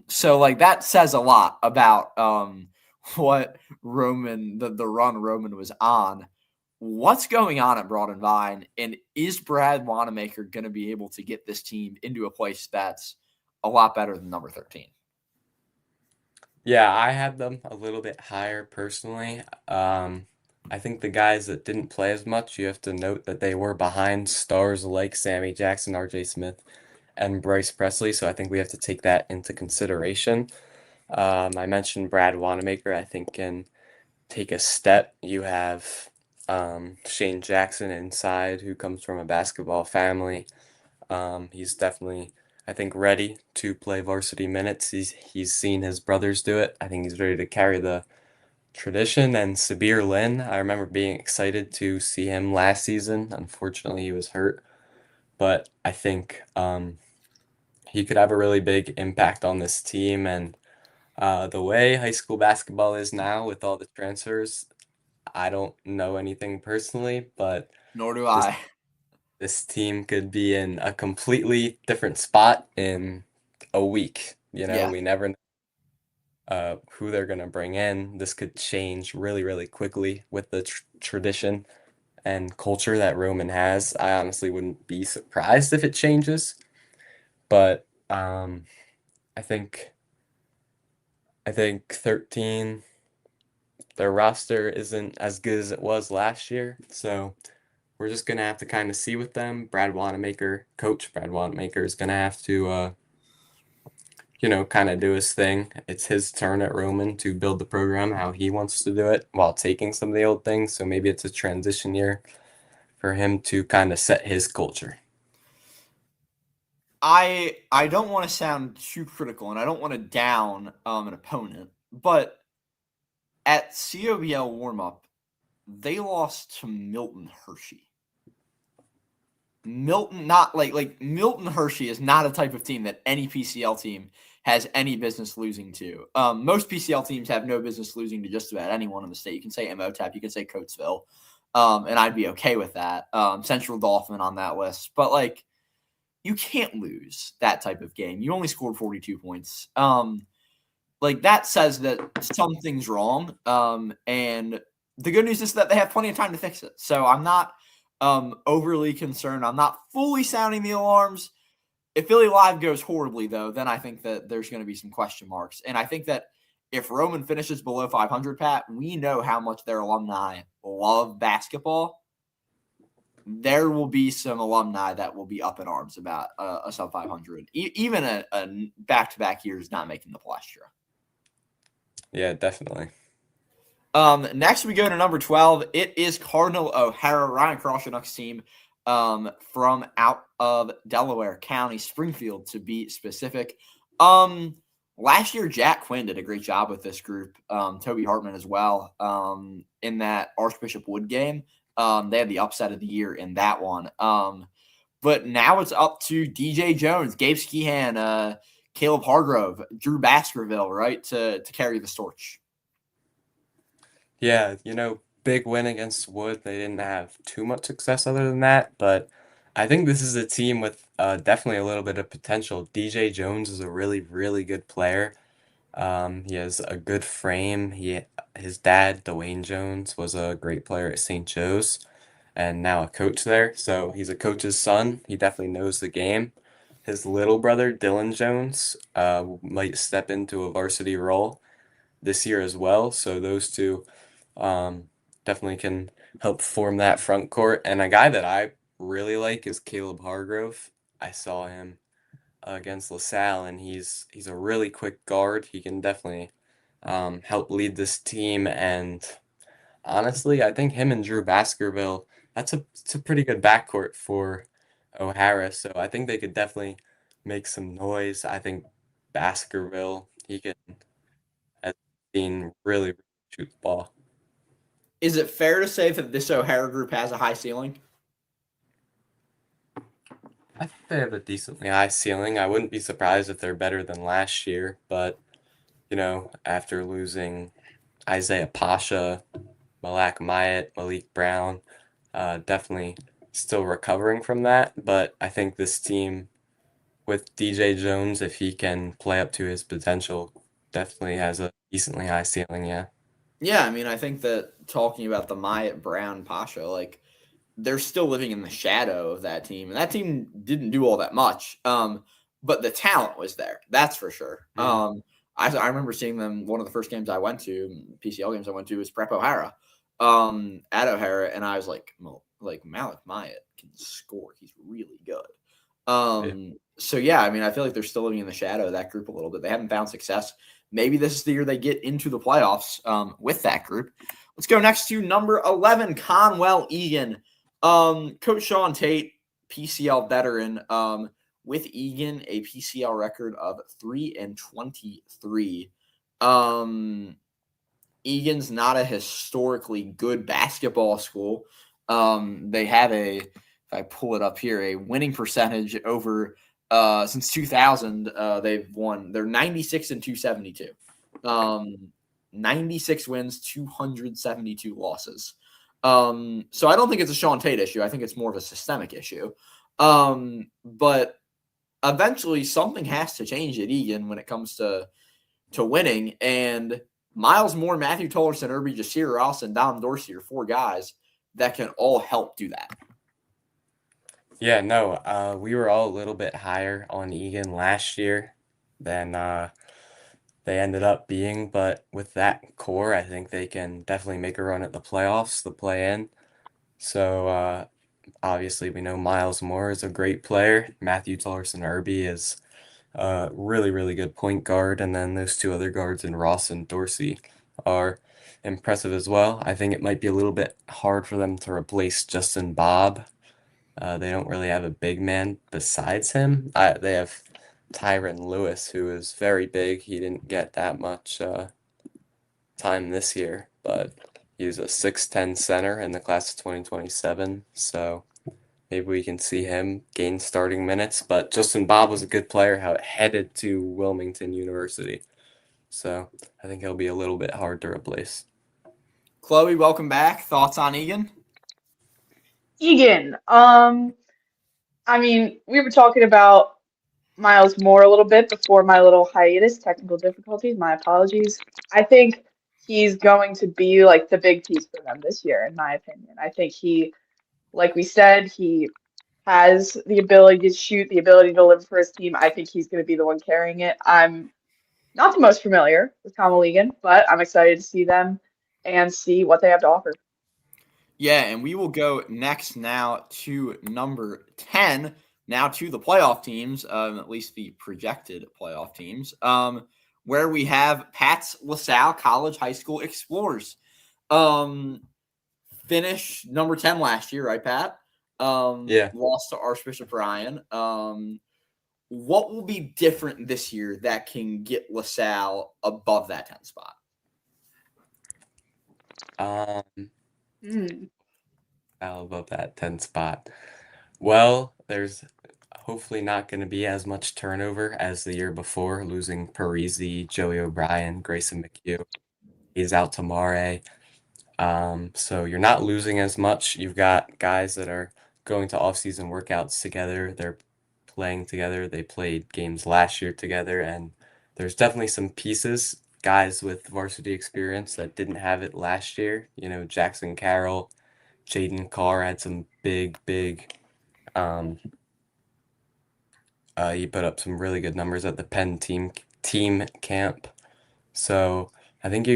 Speaker 1: So like that says a lot about what Roman, the run Roman was on. What's going on at Broad and Vine? And is Brad Wanamaker going to be able to get this team into a place that's a lot better than number 13?
Speaker 2: Yeah, I had them a little bit higher personally. I think the guys that didn't play as much, you have to note that they were behind stars like Sammy Jackson, RJ Smith, and Bryce Presley, so I think we have to take that into consideration. I mentioned Brad Wanamaker, I think can take a step. You have Shane Jackson inside, who comes from a basketball family. He's definitely, I think, ready to play varsity minutes. He's seen his brothers do it. I think he's ready to carry the tradition. And Sabir Lin, I remember being excited to see him last season. Unfortunately, he was hurt, but I think he could have a really big impact on this team. And the way high school basketball is now with all the transfers, I don't know anything personally, but
Speaker 1: Nor do
Speaker 2: this
Speaker 1: I.
Speaker 2: this team could be in a completely different spot in a week.
Speaker 1: Yeah.
Speaker 2: We never know who they're going to bring in. This could change really, really quickly with the tradition and culture that Roman has. I honestly wouldn't be surprised if it changes, but I think 13, their roster isn't as good as it was last year, so we're just gonna have to kind of see with them. Coach Brad Wanamaker is gonna have to kind of do his thing. It's his turn at Roman to build the program how he wants to do it while taking some of the old things. So maybe it's a transition year for him to kind of set his culture.
Speaker 1: I don't want to sound too critical, and I don't want to down an opponent, but at COBL warm-up, they lost to Milton Hershey. Milton Hershey is not a type of team that any PCL team has any business losing to. Most PCL teams have no business losing to just about anyone in the state. You can say MOTAP, you can say Coatesville, and I'd be okay with that. Central Dauphin on that list, but you can't lose that type of game. You only scored 42 points. That says that something's wrong. And the good news is that they have plenty of time to fix it. So I'm not overly concerned. I'm not fully sounding the alarms. If Philly Live goes horribly, though, then I think that there's going to be some question marks. And I think that if Roman finishes below 500, Pat, we know how much their alumni love basketball. There will be some alumni that will be up in arms about a sub 500. Even a back-to-back years not making the plastron.
Speaker 2: Yeah, definitely.
Speaker 1: Next, we go to number 12. It is Cardinal O'Hara, Ryan Krawczynuk's team from out of Delaware County, Springfield to be specific. Last year, Jack Quinn did a great job with this group. Toby Hartman as well in that Archbishop Wood game. They had the upset of the year in that one. But now it's up to DJ Jones, Gabe Skehan, Caleb Hargrove, Drew Baskerville, right, to carry the torch.
Speaker 2: Yeah, big win against Wood. They didn't have too much success other than that, but I think this is a team with definitely a little bit of potential. DJ Jones is a really, really good player. He has a good frame. His dad, Dwayne Jones, was a great player at St. Joe's and now a coach there. So he's a coach's son. He definitely knows the game. His little brother, Dylan Jones, might step into a varsity role this year as well. So those two definitely can help form that front court. And a guy that I really like is Caleb Hargrove. I saw him against LaSalle, and he's a really quick guard. He can definitely help lead this team. And honestly, I think him and Drew Baskerville, it's a pretty good backcourt for O'Hara. So I think they could definitely make some noise. I think Baskerville, he can, has seen really shoot the ball.
Speaker 1: Is it fair to say that this O'Hara group has a high ceiling?
Speaker 2: I think they have a decently high ceiling. I wouldn't be surprised if they're better than last year, but after losing Isaiah Pasha, Malak Myatt, Malik Brown, definitely still recovering from that. But I think this team with DJ Jones, if he can play up to his potential, definitely has a decently high ceiling, yeah.
Speaker 1: Yeah, I mean, I think that talking about the Myatt, Brown, Pasha, they're still living in the shadow of that team, and that team didn't do all that much. But the talent was there, that's for sure.
Speaker 2: Mm-hmm.
Speaker 1: I remember seeing them. One of the first games I went to, PCL games I went to, was Prep O'Hara, at O'Hara, and I was like, Malik Myatt can score. He's really good. So yeah, I mean, I feel like they're still living in the shadow of that group a little bit. They haven't found success. Maybe this is the year they get into the playoffs with that group. Let's go next to number 11, Conwell Egan. Coach Sean Tate, PCL veteran, with Egan, a PCL record of 3-23. Egan's not a historically good basketball school. They have if I pull it up here, a winning percentage over since 2000. They've won. They're 96-272. 96 wins, 272 losses. So I don't think it's a Sean Tate issue. I think it's more of a systemic issue. But eventually something has to change at Egan when it comes to winning. And Miles Moore, Matthew Tollerson, Irby Jasir Ross, and Dom Dorsey are four guys that can all help do that.
Speaker 2: Yeah, no, we were all a little bit higher on Egan last year than they ended up being, but with that core, I think they can definitely make a run at the playoffs, the play-in. So obviously, we know Miles Moore is a great player. Matthew Tollerson Irby is a really, really good point guard, and then those two other guards in Ross and Dorsey are impressive as well. I think it might be a little bit hard for them to replace Justin Bob. They don't really have a big man besides him. They have Tyron Lewis, who is very big. He didn't get that much time this year, but he's a 6'10" center in the class of 2027. So maybe we can see him gain starting minutes. But Justin Bob was a good player, headed to Wilmington University. So I think he'll be a little bit hard to replace.
Speaker 1: Chloe, welcome back. Thoughts on Egan?
Speaker 3: Egan, I mean, we were talking about Miles Moore a little bit before my little hiatus, technical difficulties, my apologies. I think he's going to be like the big piece for them this year, in my opinion. I think he, like we said, he has the ability to shoot, the ability to live for his team. I think he's going to be the one carrying it. I'm not the most familiar with Conwell Egan, but I'm excited to see them and see what they have to offer.
Speaker 1: Yeah, and we will go next now to number 10, now to the playoff teams, at least the projected playoff teams, where we have Pat's LaSalle College High School Explorers. Finished number 10 last year, right, Pat?
Speaker 2: Yeah.
Speaker 1: Lost to Archbishop Ryan. What will be different this year that can get LaSalle above that 10 spot?
Speaker 2: Above that 10 spot. Well, there's hopefully not going to be as much turnover as the year before, losing Parisi, Joey O'Brien, Grayson McHugh. He's out tomorrow. So you're not losing as much. You've got guys that are going to off-season workouts together. They're playing together. They played games last year together, and there's definitely some pieces, guys with varsity experience that didn't have it last year. You know, Jackson Carroll, Jaden Carr had some big he put up some really good numbers at the Penn team camp. So I think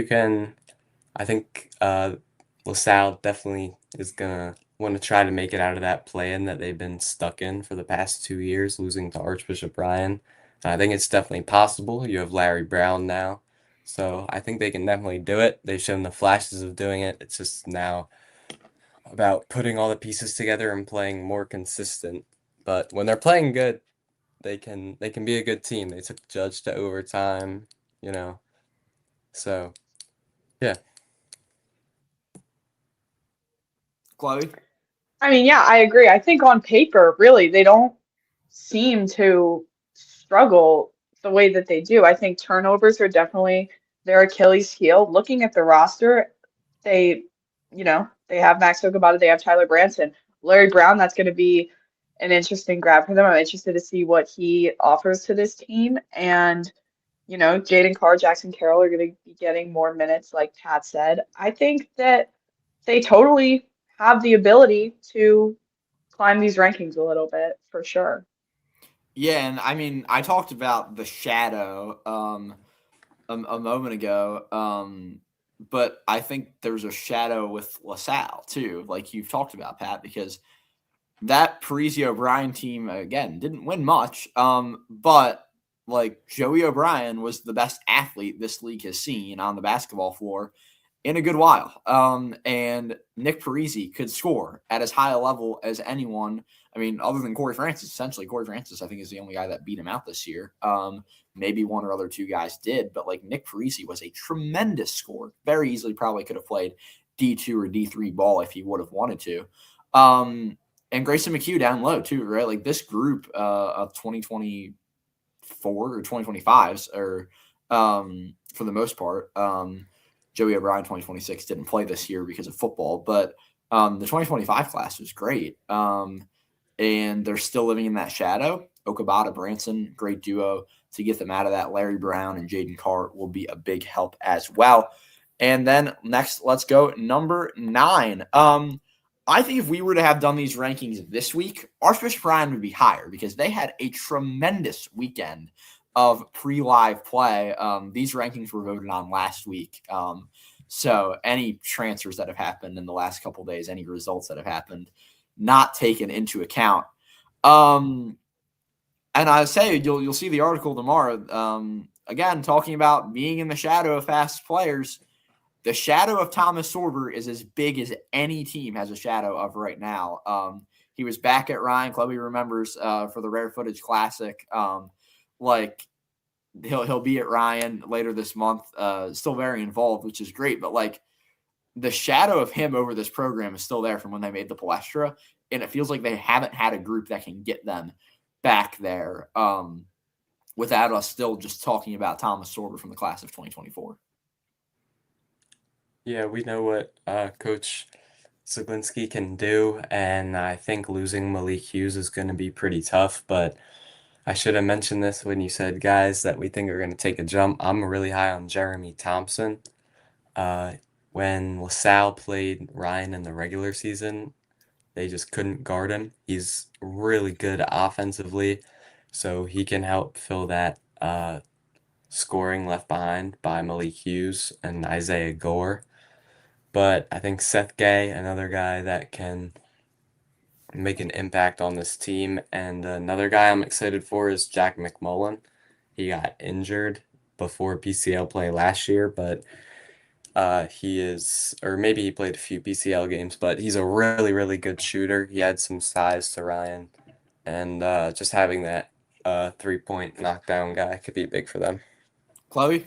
Speaker 2: LaSalle definitely is gonna want to try to make it out of that play-in that they've been stuck in for the past 2 years, losing to Archbishop Ryan. I think it's definitely possible. You have Larry Brown now, so I think they can definitely do it. They've shown the flashes of doing it. It's just now about putting all the pieces together and playing more consistent. But when they're playing good, they can be a good team. They took Judge to overtime, you know. So, yeah.
Speaker 1: Chloe?
Speaker 3: I mean, yeah, I agree. I think on paper, really, they don't seem to struggle the way that they do. I think turnovers are definitely their Achilles heel. Looking at the roster, they, they have Max Okabata, they have Tyler Branson, Larry Brown. That's going to be an interesting grab for them. I'm interested to see what he offers to this team. And, Jaden Carr, Jackson Carroll are going to be getting more minutes, like Pat said. I think that they totally have the ability to climb these rankings a little bit for sure.
Speaker 1: Yeah, and I mean, I talked about the shadow a moment ago, but I think there's a shadow with LaSalle too, like you've talked about, Pat, because that Parisi O'Brien team, again, didn't win much. But like Joey O'Brien was the best athlete this league has seen on the basketball floor in a good while. And Nick Parisi could score at as high a level as anyone. I mean, other than Corey Francis, essentially, Corey Francis, I think, is the only guy that beat him out this year. Maybe one or other two guys did, but like Nick Parisi was a tremendous scorer. Very easily probably could have played D2 or D3 ball if he would have wanted to. And Grayson McHugh down low too, right? Like this group of 2024 or 2025s, or for the most part, Joey O'Brien 2026 didn't play this year because of football, but the 2025 class was great. And they're still living in that shadow. Okabata, Branson, great duo to get them out of that. Larry Brown and Jaden Carr will be a big help as well. And then next, let's go number 9. I think if we were to have done these rankings this week, Archbishop Ryan would be higher because they had a tremendous weekend of pre-live play. These rankings were voted on last week. So any transfers that have happened in the last couple of days, any results that have happened, not taken into account. And I say you'll see the article tomorrow. Again, talking about being in the shadow of fast players. The shadow of Thomas Sorber is as big as any team has a shadow of right now. He was back at Ryan. Chloe remembers for the Rare Footage Classic. Like he'll be at Ryan later this month. Still very involved, which is great. But like the shadow of him over this program is still there from when they made the Palestra, and it feels like they haven't had a group that can get them back there without us still just talking about Thomas Sorber from the class of 2024.
Speaker 2: Yeah, we know what Coach Zaglinski can do, and I think losing Malik Hughes is going to be pretty tough, but I should have mentioned this when you said guys that we think are going to take a jump. I'm really high on Jeremy Thompson. When LaSalle played Ryan in the regular season, they just couldn't guard him. He's really good offensively, so he can help fill that scoring left behind by Malik Hughes and Isaiah Gore. But I think Seth Gay, another guy that can make an impact on this team. And another guy I'm excited for is Jack McMullen. He got injured before PCL play last year, but he is, or maybe he played a few PCL games, but he's a really, really good shooter. He had some size to Ryan, and just having that 3-point knockdown guy could be big for them.
Speaker 1: Chloe?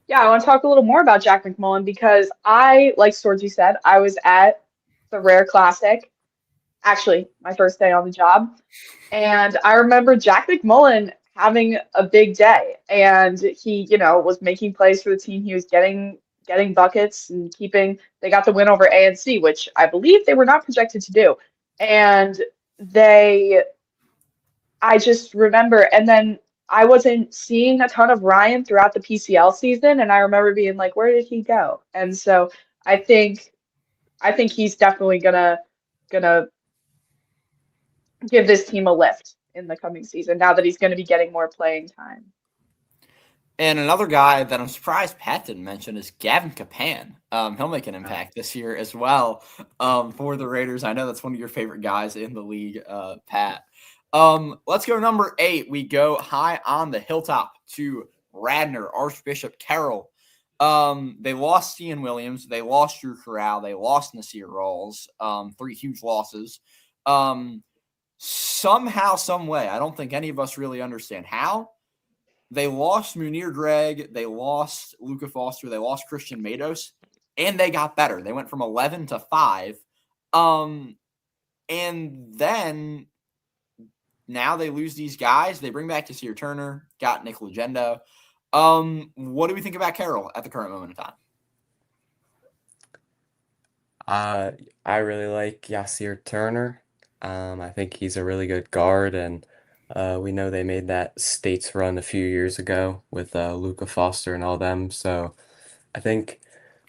Speaker 3: Yeah, I want to talk a little more about Jack McMullen because like Swordsy said, I was at the Rare Classic, actually my first day on the job, and I remember Jack McMullen having a big day, and he, was making plays for the team. He was getting buckets and they got the win over ANC, which I believe they were not projected to do. And I just remember, and then I wasn't seeing a ton of Ryan throughout the PCL season, and I remember being like, where did he go? And so I think he's definitely gonna give this team a lift in the coming season now that he's going to be getting more playing time.
Speaker 1: And another guy that I'm surprised Pat didn't mention is Gavin Capan. He'll make an impact this year as well for the Raiders. I know that's one of your favorite guys in the league, Pat. Let's go number 8. We go high on the hilltop to Radnor, Archbishop Carroll. They lost Ian Williams. They lost Drew Corral. They lost Nasir Rawls. 3 huge losses. Somehow, some way, I don't think any of us really understand how. They lost Munir Gregg. They lost Luca Foster. They lost Christian Matos. And they got better. They went from 11 to 5. And then now they lose these guys. They bring back Desir Turner, got Nick Legendo. What do we think about Carroll at the current moment in time?
Speaker 2: I really like Yasir Turner. I think he's a really good guard, and we know they made that States run a few years ago with Luca Foster and all them. So I think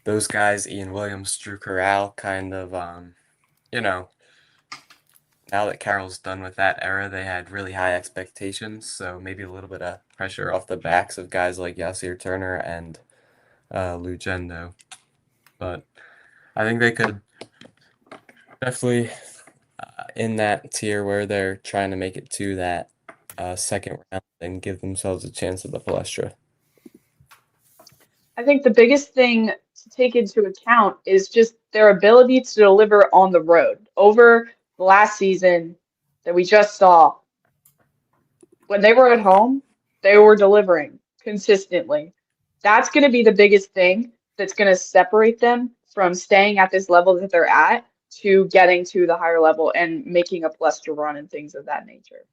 Speaker 2: those guys, Ian Williams, Drew Corral, kind of, now that Carroll's done with that era, they had really high expectations. So maybe a little bit of pressure off the backs of guys like Yasir Turner and Lugendo. But I think they could definitely in that tier where they're trying to make it to that second round and give themselves a chance at the Palestra.
Speaker 3: I think the biggest thing to take into account is just their ability to deliver on the road. Over the last season that we just saw, when they were at home, they were delivering consistently. That's going to be the biggest thing that's going to separate them from staying at this level that they're at to getting to the higher level and making a Plester run and things of that nature.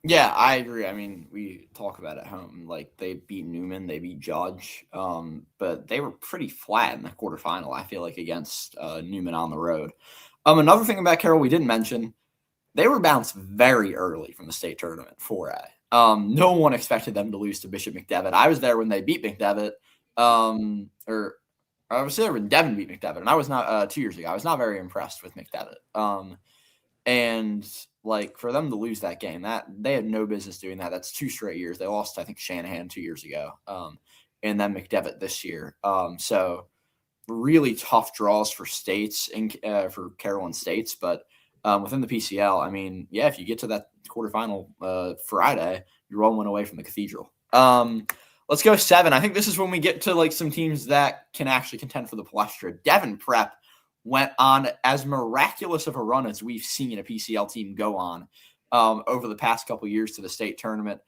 Speaker 1: Yeah, I agree. I mean, we talk about at home, like they beat Newman, they beat Judge, but they were pretty flat in the quarterfinal, I feel like, against Newman on the road. Another thing about Carroll we didn't mention, they were bounced very early from the state tournament 4A. No one expected them to lose to Bishop McDevitt. I was there when they beat McDevitt, or I was there when Devin beat McDevitt, and I was not 2 years ago. I was not very impressed with McDevitt. And like for them to lose that game, that they had no business doing that. That's 2 straight years. They lost, I think, Shanahan 2 years ago, and then McDevitt this year. So really tough draws for states and for Carolyn States, but within the PCL, I mean, yeah, if you get to that quarterfinal Friday, you're 1 win away from the Cathedral. Let's go 7. I think this is when we get to like some teams that can actually contend for the Palestra. Devon Prep went on as miraculous of a run as we've seen a PCL team go on over the past couple years to the state tournament.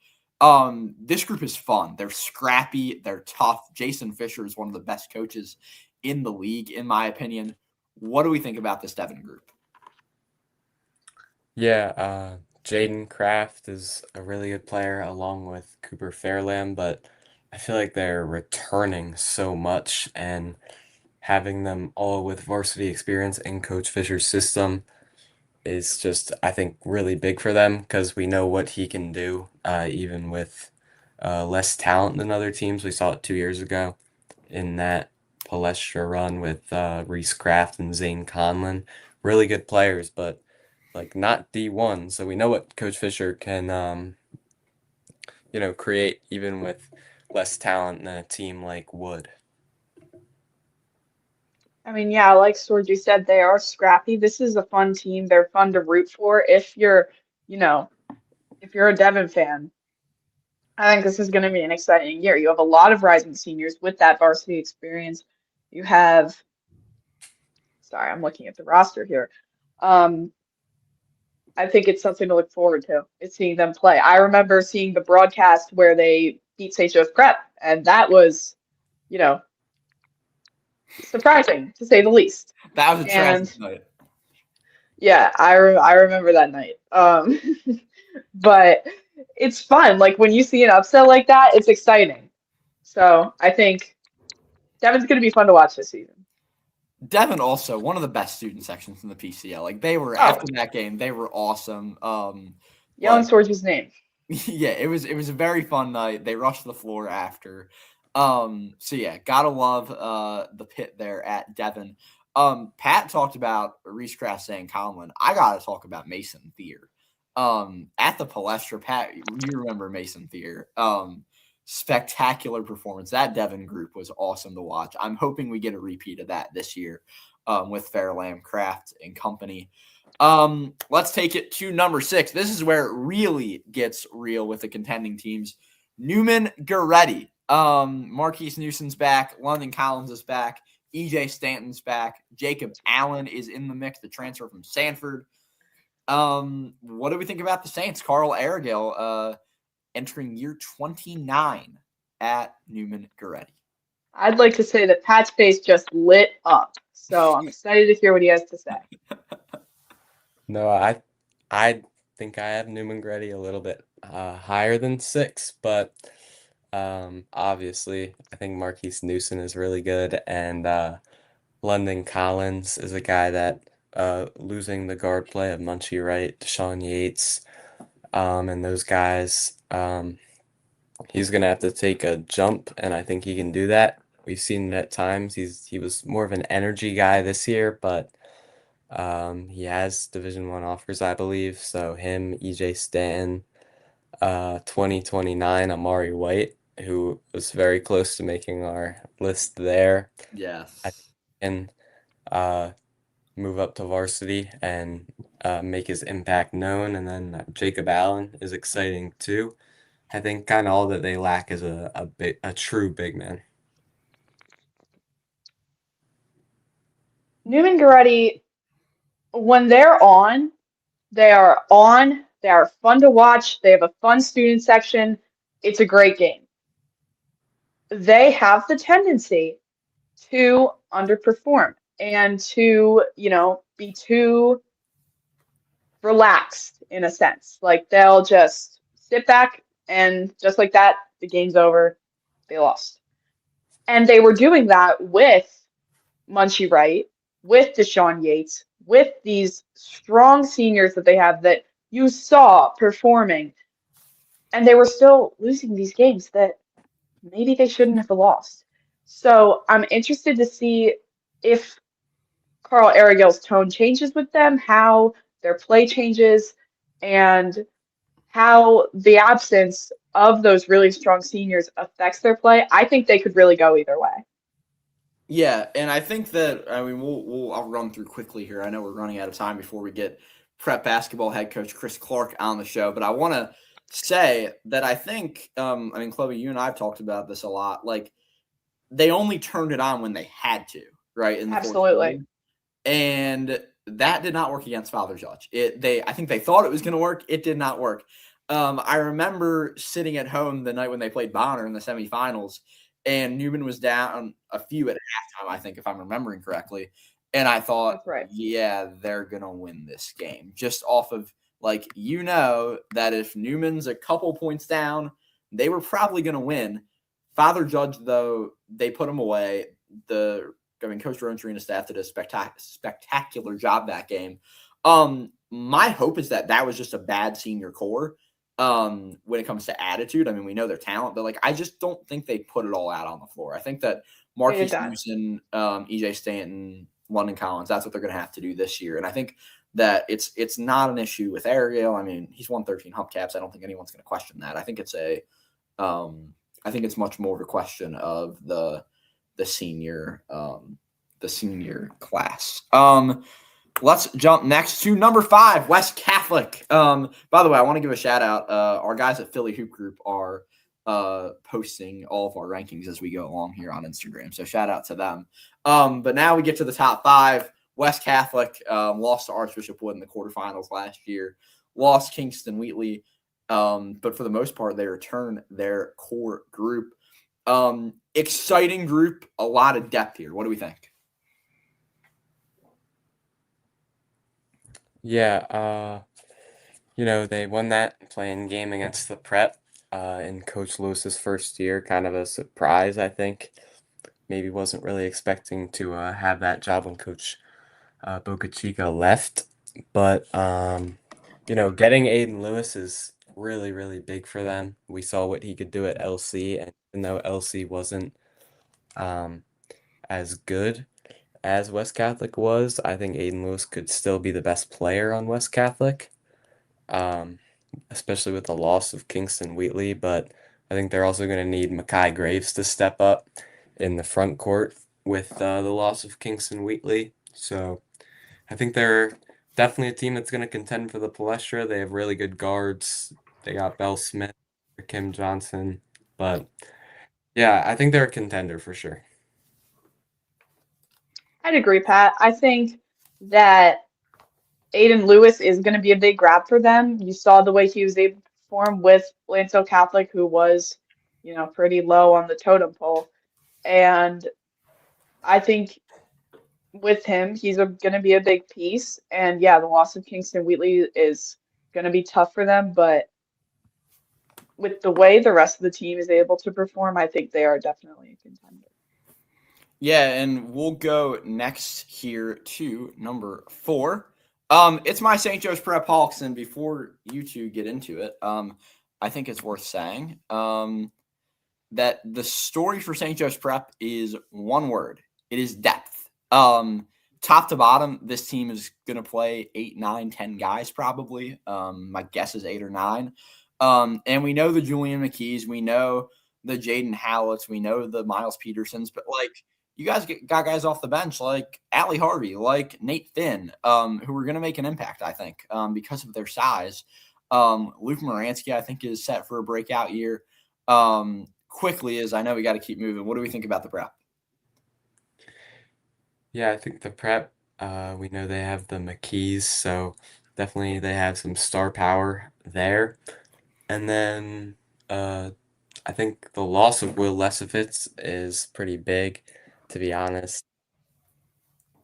Speaker 1: This group is fun. They're scrappy. They're tough. Jason Fisher is one of the best coaches in the league, in my opinion. What do we think about this Devon group?
Speaker 2: Yeah, Jaden Kraft is a really good player along with Cooper Fairlamb, but I feel like they're returning so much and having them all with varsity experience in Coach Fisher's system is just, I think, really big for them because we know what he can do, even with less talent than other teams. We saw it 2 years ago in that Palestra run with Reese Kraft and Zane Conlon. Really good players, but like not D1. So we know what Coach Fisher can, create even with less talent than a team like Wood.
Speaker 3: I mean, yeah, like Sorgy said, they are scrappy. This is a fun team. They're fun to root for. If you're, if you're a Devon fan, I think this is going to be an exciting year. You have a lot of rising seniors with that varsity experience. You have, sorry, I'm looking at the roster here. I think it's something to look forward to. It's seeing them play. I remember seeing the broadcast where they beat St. Joe's Prep, and that was, surprising to say the least.
Speaker 1: That was a tragic night.
Speaker 3: Yeah, I remember that night. But it's fun. Like when you see an upset like that, it's exciting. So I think Devon's going to be fun to watch this season.
Speaker 1: Devon also one of the best student sections in the PCL. Like they were after that game, they were awesome.
Speaker 3: Yelling Sorge's name.
Speaker 1: Yeah, it was a very fun night. They rushed the floor after. So yeah, gotta love the pit there at Devon. Pat talked about Reese Kraft saying Conlon. I gotta talk about Mason Thier. At the Palestra, Pat, you remember Mason Thier. Spectacular performance. That Devon group was awesome to watch. I'm hoping we get a repeat of that this year with Fairlamb, Kraft, and company. Let's take it to number 6. This is where it really gets real with the contending teams. Newman Goretti. Marquise Newson's back. London Collins is back. EJ Stanton's back. Jacob Allen is in the mix, the transfer from Sanford. What do we think about the Saints? Carl Aragil entering year 29 at Newman Goretti.
Speaker 3: I'd like to say that Pat's face just lit up. So I'm excited to hear what he has to say.
Speaker 2: No, I think I have Newman Goretti a little bit higher than 6, but obviously I think Marquise Newson is really good, and London Collins is a guy that losing the guard play of Munchie Wright, Deshaun Yates, and those guys, he's gonna have to take a jump, and I think he can do that. We've seen it at times. He was more of an energy guy this year, but he has Division I offers, I believe. So him, EJ Stanton, 2029 Amari White, who was very close to making our list there.
Speaker 1: Yes.
Speaker 2: And move up to varsity and make his impact known. And then Jacob Allen is exciting too. I think kind of all that they lack is a true big man.
Speaker 3: Newman Goretti, when they're on, they are on. They are fun to watch. They have a fun student section. It's a great game. They have the tendency to underperform and to, be too relaxed in a sense. Like they'll just sit back and just like that, the game's over. They lost. And they were doing that with Munchie Wright, with Deshaun Yates, with these strong seniors that they have that you saw performing. And they were still losing these games that maybe they shouldn't have lost. So I'm interested to see if Carl Arigill's tone changes with them, how their play changes, and how the absence of those really strong seniors affects their play. I think they could really go either way.
Speaker 1: Yeah, and I think that I'll run through quickly here. I know we're running out of time before we get prep basketball head coach Chris Clark on the show, but I want to say that I think Chloe, you and I have talked about this a lot. Like they only turned it on when they had to, right? In the
Speaker 3: Absolutely.
Speaker 1: and that did not work against Father Judge. I think they thought it was going to work. It did not work. I remember sitting at home the night when they played Bonner in the semifinals, and Newman was down a few at halftime, I think, if I'm remembering correctly. And I thought,
Speaker 3: That's right.
Speaker 1: yeah, they're going to win this game just off of, that if Newman's a couple points down, they were probably going to win. Father Judge, though, they put him away. Coach Rowan and staff did a spectacular job that game. My hope is that was just a bad senior core when it comes to attitude. I mean, we know their talent, but I just don't think they put it all out on the floor. I think that Marquise Newsom, EJ Stanton, London Collins, that's what they're going to have to do this year. And I think that it's not an issue with Ariel. I mean, he's won 13 hubcaps. I don't think anyone's going to question that. I think it's much more of a question of the senior class. Let's jump next to number 5, West Catholic. By the way, I want to give a shout out. Our guys at Philly Hoop Group are posting all of our rankings as we go along here on Instagram. So shout out to them. But now we get to the top 5. West Catholic lost to Archbishop Wood in the quarterfinals last year. Lost Kingston Wheatley. But for the most part, they return their core group. Exciting group, a lot of depth here. What do we think?
Speaker 2: Yeah, they won that playing game against the Prep in Coach Lewis's first year. Kind of a surprise, I think. Maybe wasn't really expecting to have that job when Coach Boca Chica left. But, getting Aiden Lewis is really, really big for them. We saw what he could do at LC, and even though LC wasn't as good as West Catholic was, I think Aiden Lewis could still be the best player on West Catholic, especially with the loss of Kingston Wheatley. But I think they're also going to need Makai Graves to step up in the front court with the loss of Kingston Wheatley. So I think they're definitely a team that's going to contend for the Palestra. They have really good guards. They got Bell Smith, Kim Johnson. But yeah, I think they're a contender for sure.
Speaker 3: I'd agree, Pat. I think that Aiden Lewis is going to be a big grab for them. You saw the way he was able to perform with Lansdale Catholic, who was, pretty low on the totem pole. And I think with him, he's going to be a big piece. And yeah, the loss of Kingston Wheatley is going to be tough for them. But with the way the rest of the team is able to perform, I think they are definitely a contender.
Speaker 1: Yeah, and we'll go next here to number 4. It's my St. Joe's Prep Hawks, and before you two get into it, I think it's worth saying that the story for St. Joe's Prep is one word. It is depth. Top to bottom, this team is going to play 8, 9, 10 guys probably. My guess is 8 or 9. And we know the Julian McKees. We know the Jaden Howletts. We know the Miles Petersons. But, you guys got guys off the bench like Allie Harvey, like Nate Finn, who are going to make an impact, I think, because of their size. Luke Moransky, I think, is set for a breakout year. Quickly, as I know we got to keep moving. What do we think about the prep?
Speaker 2: Yeah, I think the prep, we know they have the McKees, so definitely they have some star power there. And then I think the loss of Will Lesovitz is pretty big, to be honest.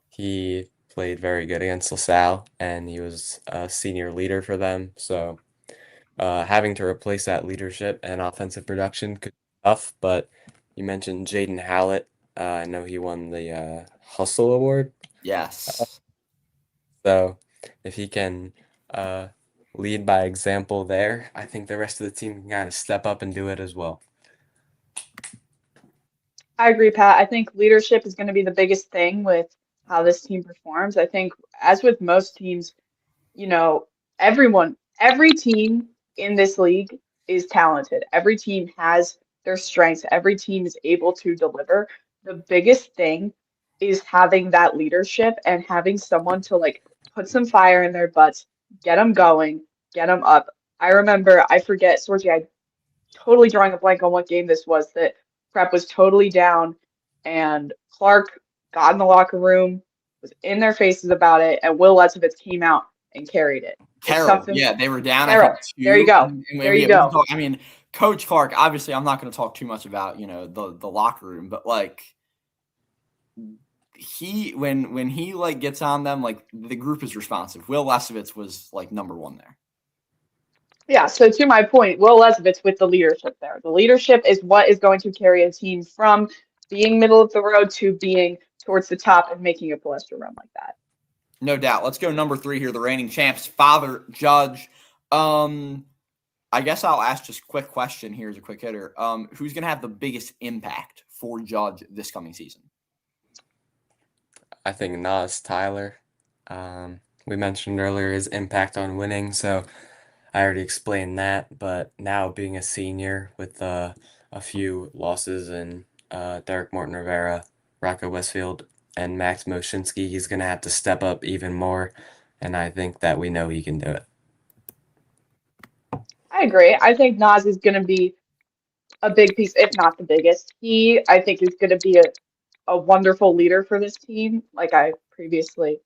Speaker 2: He played very good against LaSalle, and he was a senior leader for them. So having to replace that leadership and offensive production could be tough. But you mentioned Jaden Hallett. I know he won the Hustle Award.
Speaker 1: Yes.
Speaker 2: So if he can lead by example there, I think the rest of the team can kind of step up and do it as well.
Speaker 3: I agree, Pat. I think leadership is going to be the biggest thing with how this team performs. I think, as with most teams, you know, every team in this league is talented. Every team has their strengths. Every team is able to deliver. The biggest thing is having that leadership and having someone to like put some fire in their butts, get them going, get them up. I remember, I forget, Sorgi, I totally drawing a blank on what game this was that Prep was totally down and Clark got in the locker room, was in their faces about it, and Will Lesovitz came out and carried it. It's
Speaker 1: Carroll,
Speaker 3: something.
Speaker 1: yeah, they were down.
Speaker 3: Carroll,
Speaker 1: I think
Speaker 3: there you
Speaker 1: 2.
Speaker 3: go.
Speaker 1: And
Speaker 3: There
Speaker 1: we
Speaker 3: you
Speaker 1: can
Speaker 3: go.
Speaker 1: talk, I mean, Coach Clark. Obviously, I'm not going to talk too much about the locker room, but like when he like gets on them, like the group is responsive. Will Lesovitz was like number one there.
Speaker 3: Yeah, so to my point, Will Lesovitz with the leadership there. The leadership is what is going to carry a team from being middle of the road to being towards the top and making a Palestra run like that.
Speaker 1: No doubt. Let's go number 3 here, the reigning champs, Father Judge. I guess I'll ask just a quick question here as a quick hitter. Who's going to have the biggest impact for Judge this coming season?
Speaker 2: I think Nas Tyler. We mentioned earlier his impact on winning, so I already explained that. But now being a senior with a few losses in Derek Morton Rivera, Rocco Westfield, and Max Moshinsky, he's going to have to step up even more. And I think that we know he can do it.
Speaker 3: I agree. I think Nas is going to be a big piece, if not the biggest. I think, is going to be a wonderful leader for this team. Like I previously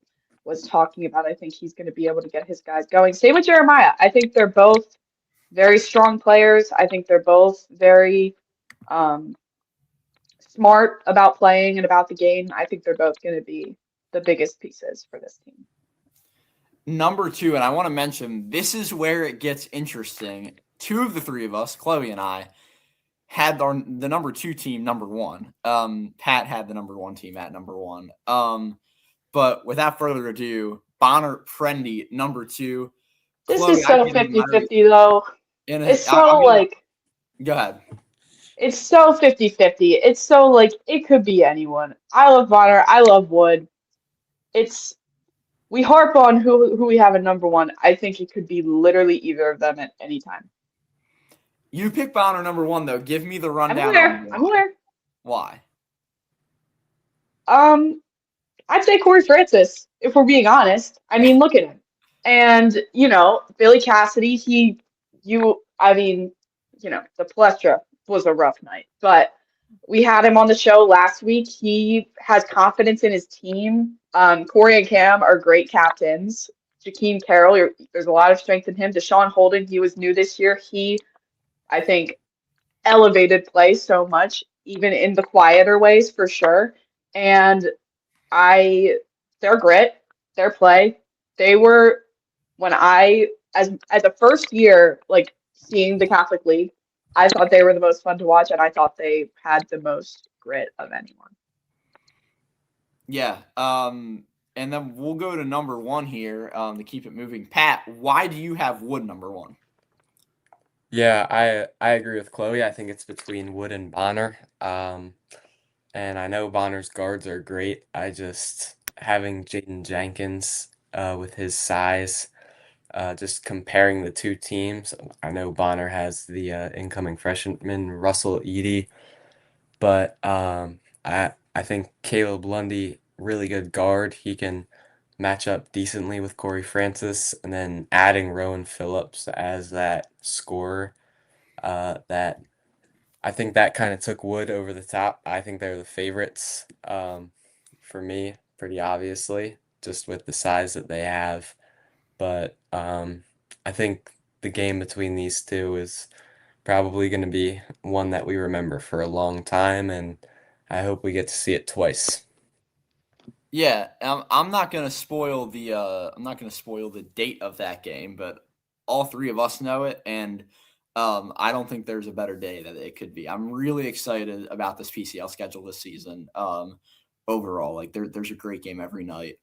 Speaker 3: was talking about, I think he's going to be able to get his guys going. Same with Jeremiah. I think they're both very strong players. I think they're both very smart about playing and about the game. I think they're both going to be the biggest pieces for this team.
Speaker 1: Number 2, and I want to mention, this is where it gets interesting. 2 of the 3 of us, Chloe and I, had the number 2 team number 1. Pat had the number 1 team at number 1. But without further ado, Bonner Friendy, number 2.
Speaker 3: This
Speaker 1: Chloe,
Speaker 3: is so 50-50 though. It's so
Speaker 1: go ahead.
Speaker 3: It's so 50-50. It's so like it could be anyone. I love Bonner. I love Wood. We harp on who we have at number 1. I think it could be literally either of them at any time.
Speaker 1: You pick Bonner number 1 though. Give me the rundown.
Speaker 3: I'm aware.
Speaker 1: Why?
Speaker 3: I'd say Corey Francis, if we're being honest. I mean, look at him. And, Billy Cassidy, the Palestra was a rough night. But we had him on the show last week. He has confidence in his team. Corey and Cam are great captains. Jakeem Carroll, there's a lot of strength in him. Deshaun Holden, he was new this year. He, I think, elevated play so much, even in the quieter ways for sure. And their grit, their play, they were, when as a first year, like seeing the Catholic League, I thought they were the most fun to watch, and I thought they had the most grit of anyone.
Speaker 1: Yeah. And then we'll go to number 1 here to keep it moving. Pat, why do you have Wood number 1?
Speaker 2: Yeah, I agree with Chloe. I think it's between Wood and Bonner. And I know Bonner's guards are great. Having Jaden Jenkins with his size, just comparing the 2 teams. I know Bonner has the incoming freshman Russell Edey, but I think Caleb Lundy, really good guard. He can match up decently with Corey Francis, and then adding Rowan Phillips as that scorer. That I think that kind of took Wood over the top. I think they're the favorites for me, pretty obviously, just with the size that they have. But I think the game between these two is probably going to be one that we remember for a long time, and I hope we get to see it twice.
Speaker 1: Yeah, I'm not gonna spoil the date of that game, but all three of us know it, and I don't think there's a better day that it could be. I'm really excited about this PCL schedule this season. Overall, like there's a great game every night.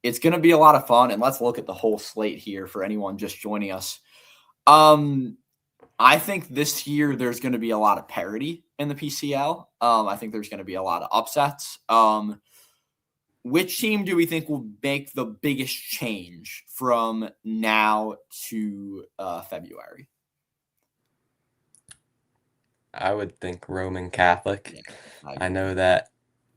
Speaker 1: It's gonna be a lot of fun, and let's look at the whole slate here for anyone just joining us. I think this year there's going to be a lot of parity in the PCL. I think there's going to be a lot of upsets. Which team do we think will make the biggest change from now to February?
Speaker 2: I would think Roman Catholic.
Speaker 1: Yeah,
Speaker 2: I know that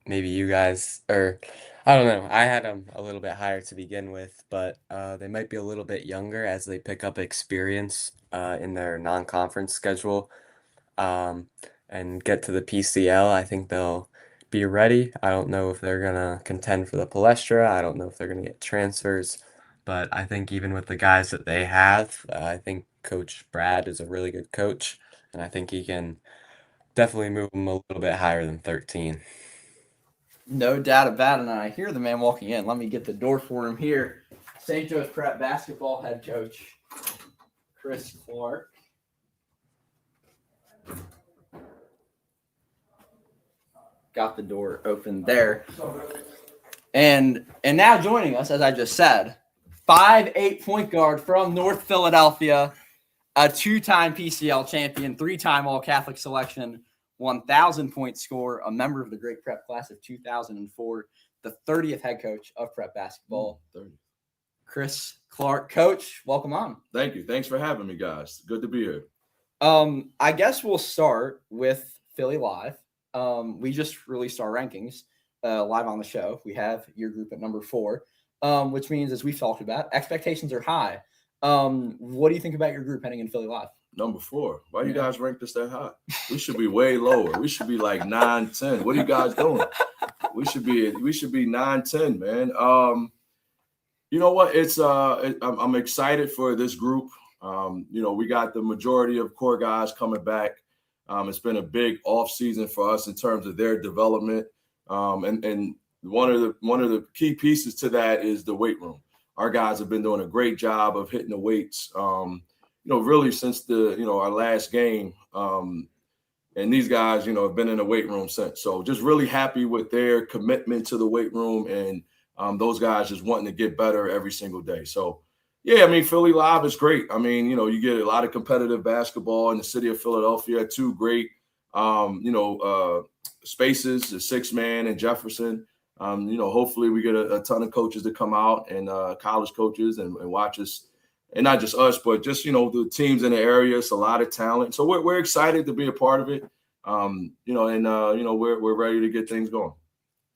Speaker 2: maybe you guys, or I don't know, I had them a little bit higher to begin with, but they might be a little bit younger as they pick up experience in their non-conference schedule and get to the PCL. I think they'll be ready. I don't know if they're going to contend for the Palestra. I don't know if they're going to get transfers, but I think even with the guys that they have, I think Coach Brad is a really good coach, and I think he can definitely move them a little bit higher than 13.
Speaker 1: No doubt about it. And I hear the man walking in. Let me get the door for him here. St. Joe's Prep basketball head coach Chris Clark. Got the door open there. And now joining us, as I just said, 5'8" point guard from North Philadelphia, a two-time PCL champion, three-time All-Catholic selection, 1,000-point scorer, a member of the great prep class of 2004, the 30th head coach of prep basketball.
Speaker 4: 30.
Speaker 1: Chris Clark. Coach, welcome on.
Speaker 4: Thank you. Thanks for having me, guys. Good to be here.
Speaker 1: I guess we'll start with Philly Live. We just released our rankings live on the show. We have your group at number 4, which means, as we've talked about, expectations are high. What do you think about your group heading in Philly Live?
Speaker 4: Number 4. Why you guys rank us that high? We should be way lower. We should be like 9, 10. What are you guys doing? We should be 9, 10, man. You know what? I'm excited for this group. We got the majority of core guys coming back. It's been a big off season for us in terms of their development. And one of the key pieces to that is the weight room. Our guys have been doing a great job of hitting the weights, really since our last game. And these guys, have been in the weight room since. So just really happy with their commitment to the weight room and those guys just wanting to get better every single day. So, yeah, I mean, Philly Live is great. I mean, you get a lot of competitive basketball in the city of Philadelphia, 2 great, spaces, the 6-man and Jefferson. Hopefully we get a ton of coaches to come out and college coaches and watch us. And not just us, but just, the teams in the area. It's a lot of talent. So we're excited to be a part of it, we're ready to get things going.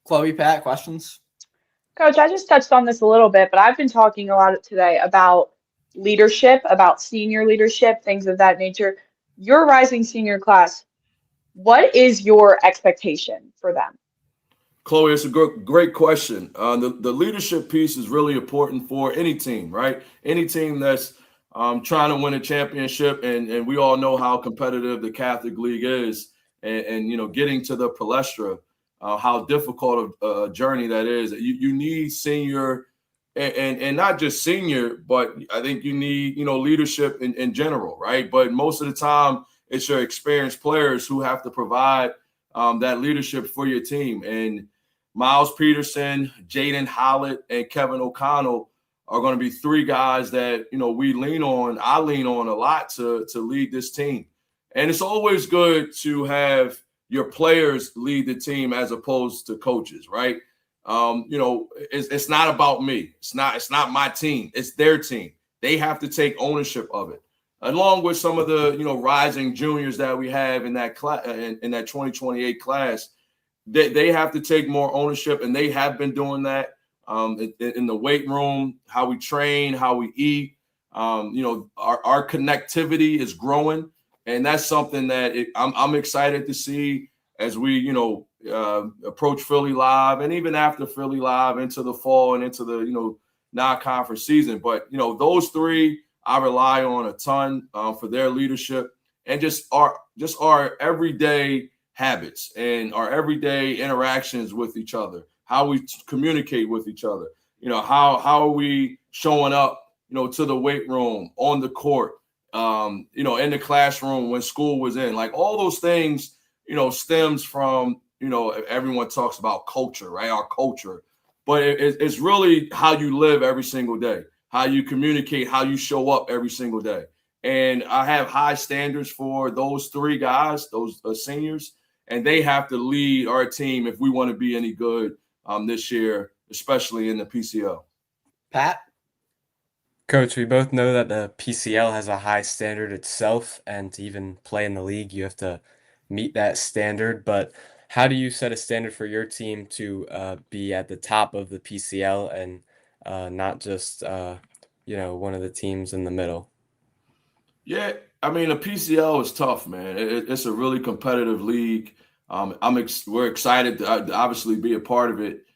Speaker 1: Chloe, Pat, questions?
Speaker 3: Coach, I just touched on this a little bit, but I've been talking a lot today about leadership, about senior leadership, things of that nature. Your rising senior class, what is your expectation for them?
Speaker 4: Chloe, it's a great question. The leadership piece is really important for any team, right? Any team that's trying to win a championship, and we all know how competitive the Catholic League is, and getting to the Palestra, how difficult a journey that is. You need senior, and not just senior, but I think you need leadership in general, right? But most of the time, it's your experienced players who have to provide that leadership for your team. And Miles Peterson, Jaden Hollett, and Kevin O'Connell are going to be 3 guys that, we lean on. I lean on a lot to lead this team. And it's always good to have your players lead the team as opposed to coaches, right? It's not about me. It's not my team. It's their team. They have to take ownership of it. Along with some of the, rising juniors that we have in that class, in that 2028 class, they have to take more ownership, and they have been doing that in the weight room, how we train, how we eat. Our connectivity is growing, and that's something that I'm excited to see as we, approach Philly Live, and even after Philly Live into the fall and into the, non-conference season. But, those three I rely on a ton for their leadership and just our everyday habits and our everyday interactions with each other, how we communicate with each other. How are we showing up, to the weight room, on the court, in the classroom when school was in, like all those things, stems from, everyone talks about culture, right? Our culture, but it's really how you live every single day, how you communicate, how you show up every single day. And I have high standards for those three guys, those seniors, and they have to lead our team if we want to be any good this year, especially in the PCL.
Speaker 1: Pat?
Speaker 2: Coach, we both know that the PCL has a high standard itself, and to even play in the league, you have to meet that standard. But how do you set a standard for your team to be at the top of the PCL and not just, one of the teams in the middle?
Speaker 4: Yeah, I mean, the PCL is tough, man. It's a really competitive league. We're excited to obviously be a part of it.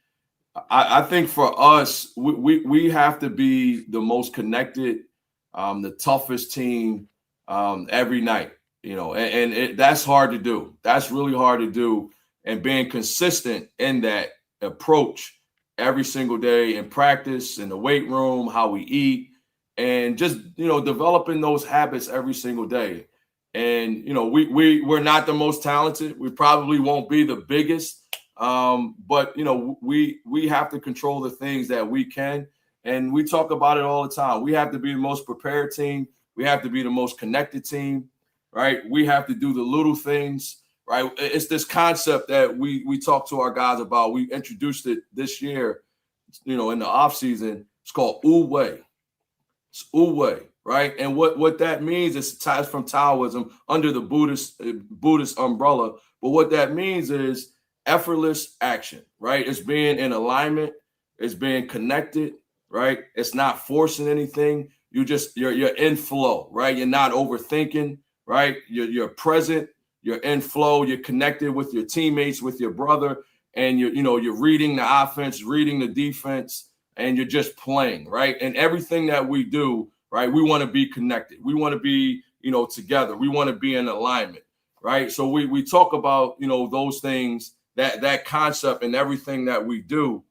Speaker 4: I think for us, we have to be the most connected, the toughest team every night, and that's hard to do. That's really hard to do. And being consistent in that approach every single day in practice, in the weight room, how we eat, and just, developing those habits every single day. And, we're not the most talented. We probably won't be the biggest. But we have to control the things that we can, and we talk about it all the time. We have to be the most prepared team. We have to be the most connected team, right? We have to do the little things, right? It's this concept that we talk to our guys about. We introduced it this year, in the off season. It's called Wu-Wei. It's Wu-Wei, right? And what that means is ties from Taoism under the Buddhist umbrella. But what that means is effortless action, right? It's being in alignment. It's being connected, right? It's not forcing anything. You're in flow, right? You're not overthinking, right? You're present. You're in flow. You're connected with your teammates, with your brother, and you're reading the offense, reading the defense, and you're just playing, right? And everything that we do, right? We want to be connected. We want to be, together. We want to be in alignment, right? So we talk about, those things, that concept and everything that we do,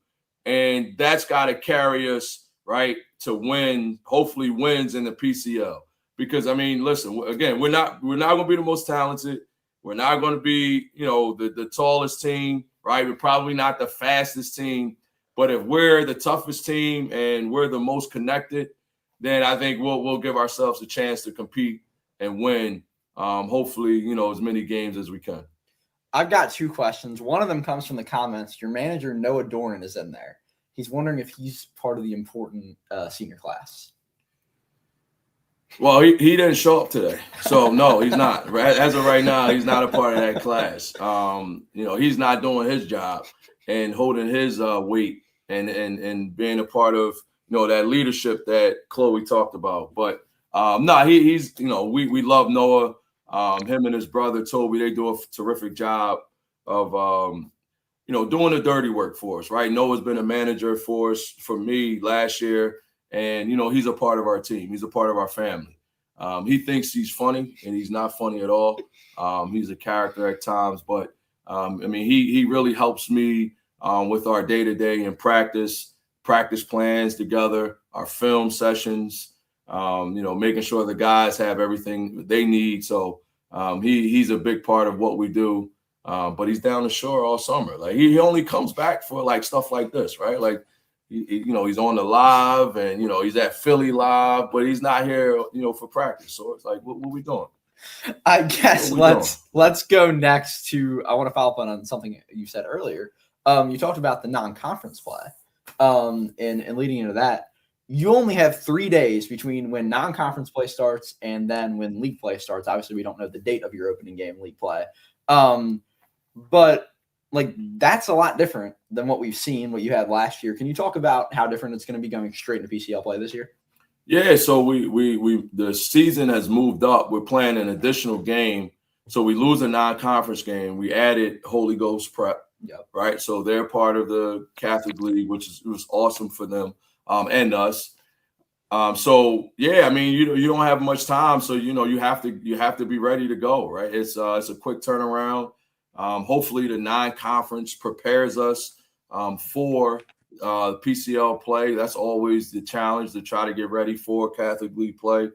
Speaker 4: and that's got to carry us, right, to win, hopefully wins in the PCL. Because I mean, listen, again, we're not going to be the most talented. We're not going to be, the tallest team, right? We're probably not the fastest team, but if we're the toughest team and we're the most connected, then I think we'll give ourselves a chance to compete and win. Hopefully, as many games as we can.
Speaker 1: I've got two questions. One of them comes from the comments. Your manager, Noah Doran, is in there. He's wondering if he's part of the important senior class.
Speaker 4: Well, he didn't show up today. So, no, he's not. As of right now, he's not a part of that class. He's not doing his job and holding his weight and being a part of, that leadership that Chloe talked about. But, no, he's, we love Noah. Him and his brother Toby, they do a terrific job of doing the dirty work for us, right? Noah's been a manager for us, for me last year, and he's a part of our team. He's a part of our family. He thinks he's funny, and he's not funny at all. He's a character at times, but he really helps me with our day-to-day and practice plans together, our film sessions, making sure the guys have everything they need. So he's a big part of what we do. But he's down the shore all summer. Like he only comes back for like stuff like this, right? Like he's on the live and he's at Philly Live, but he's not here, for practice. So it's like, what we doing?
Speaker 1: I guess let's go next to. I want to follow up on something you said earlier. You talked about the non-conference play, and leading into that, you only have 3 days between when non-conference play starts and then when league play starts. Obviously, we don't know the date of your opening game league play. But like that's a lot different than what we've seen, what you had last year. Can you talk about how different it's going to be going straight into PCL play this year?
Speaker 4: Yeah, so we the season has moved up. We're playing an additional game. So we lose a non-conference game. We added Holy Ghost Prep, right? So they're part of the Catholic League, which was awesome for them and us. So yeah, I mean, you don't have much time, so you have to be ready to go, right? It's a quick turnaround. Hopefully, the non-conference prepares us for PCL play. That's always the challenge, to try to get ready for Catholic League play.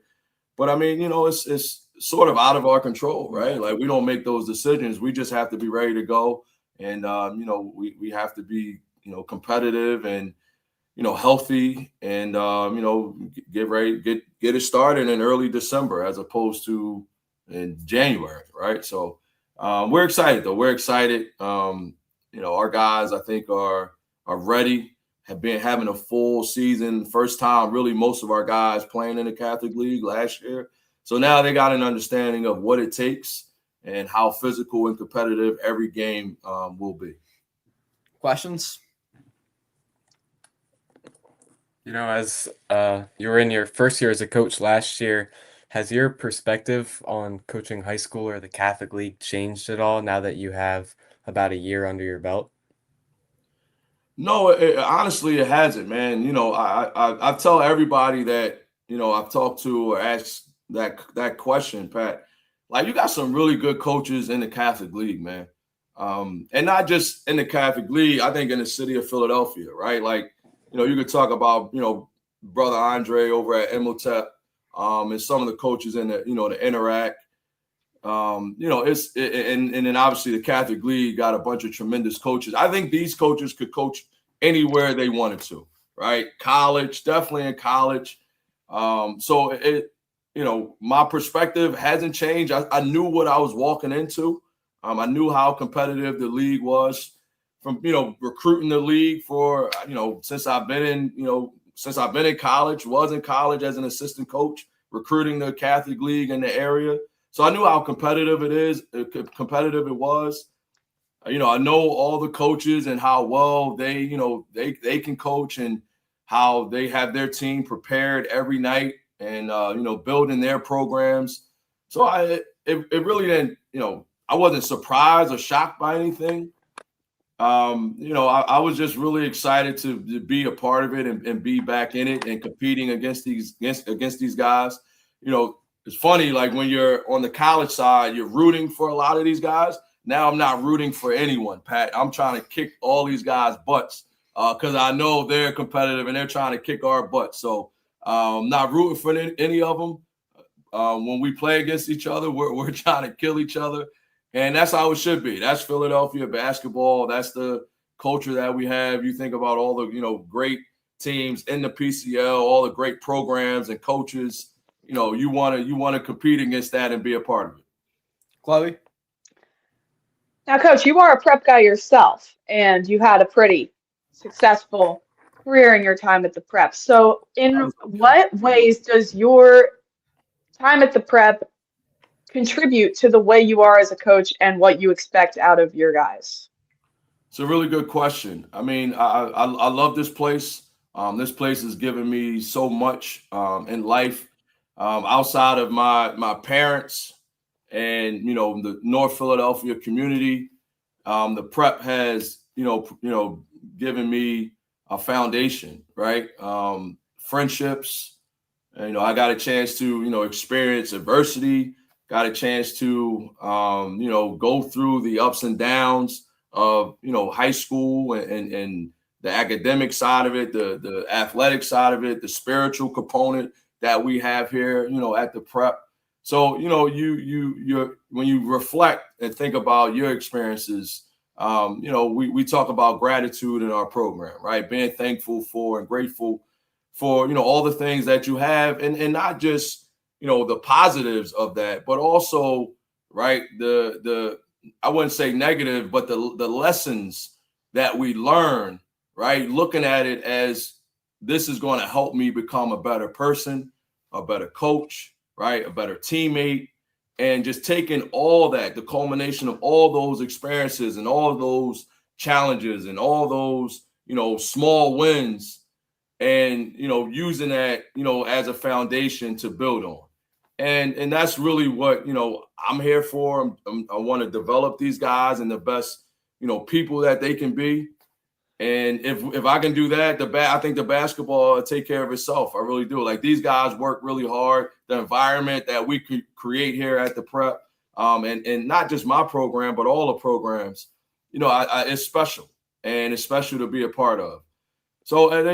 Speaker 4: But I mean, it's sort of out of our control, right? Like, we don't make those decisions. We just have to be ready to go, and we have to be competitive and healthy, and get ready, get it started in early December as opposed to in January, right? So we're excited, though. We're excited. Our guys, I think, are ready. Have been having a full season, first time really most of our guys playing in the Catholic League last year. So now they got an understanding of what it takes and how physical and competitive every game will be.
Speaker 1: Questions?
Speaker 2: As you were in your first year as a coach last year, has your perspective on coaching high school or the Catholic League changed at all now that you have about a year under your belt?
Speaker 4: No, honestly, it hasn't, man. I tell everybody that I've talked to or asked that question, Pat. Like, you got some really good coaches in the Catholic League, man, and not just in the Catholic League. I think in the city of Philadelphia, right? Like, you could talk about Brother Andre over at Imhotep, and some of the coaches in the the Interact. And then obviously the Catholic League got a bunch of tremendous coaches. I think these coaches could coach anywhere they wanted to, right? College, definitely in college. So my perspective hasn't changed. I knew what I was walking into. I knew how competitive the league was from, recruiting the league for, since I've been in college, was in college as an assistant coach, recruiting the Catholic League in the area. So I knew how competitive it was. I know all the coaches and how well they can coach, and how they have their team prepared every night, and building their programs. So it really didn't, I wasn't surprised or shocked by anything. I was just really excited to be a part of it and be back in it and competing against these guys. It's funny, like, when you're on the college side, you're rooting for a lot of these guys. Now I'm not rooting for anyone, Pat. I'm trying to kick all these guys' butts because I know they're competitive and they're trying to kick our butts. So I'm not rooting for any of them. When we play against each other, we're trying to kill each other. And that's how it should be. That's Philadelphia basketball. That's the culture that we have. You think about all the, great teams in the PCL, all the great programs and coaches. You want to compete against that and be a part of it.
Speaker 1: Chloe?
Speaker 3: Now, Coach, you are a prep guy yourself, and you had a pretty successful career in your time at the prep. So in what ways does your time at the prep contribute to the way you are as a coach and what you expect out of your guys?
Speaker 4: It's a really good question. I mean, I love this place. This place has given me so much in life. Outside of my parents and the North Philadelphia community, the prep has given me a foundation, right? Friendships. And, I got a chance to experience adversity. Got a chance to go through the ups and downs of high school and the academic side of it, the athletic side of it, the spiritual component that we have here, at the prep. So, you when you reflect and think about your experiences, we talk about gratitude in our program, right? Being thankful for and grateful for, all the things that you have, and not just, the positives of that, but also, right, the I wouldn't say negative, but the lessons that we learn, right? Looking at it as, this is going to help me become a better person, a better coach, right? A better teammate. and just taking all that, the culmination of all those experiences and all those challenges and all those, small wins, and, using that, as a foundation to build on. And that's really what, I'm here for. I want to develop these guys and the best, people that they can be. And if I can do that, I think the basketball will take care of itself. I really do. Like, these guys work really hard. The environment that we could create here at the Prep, and not just my program, but all the programs, it's special, and it's special to be a part of. So, and,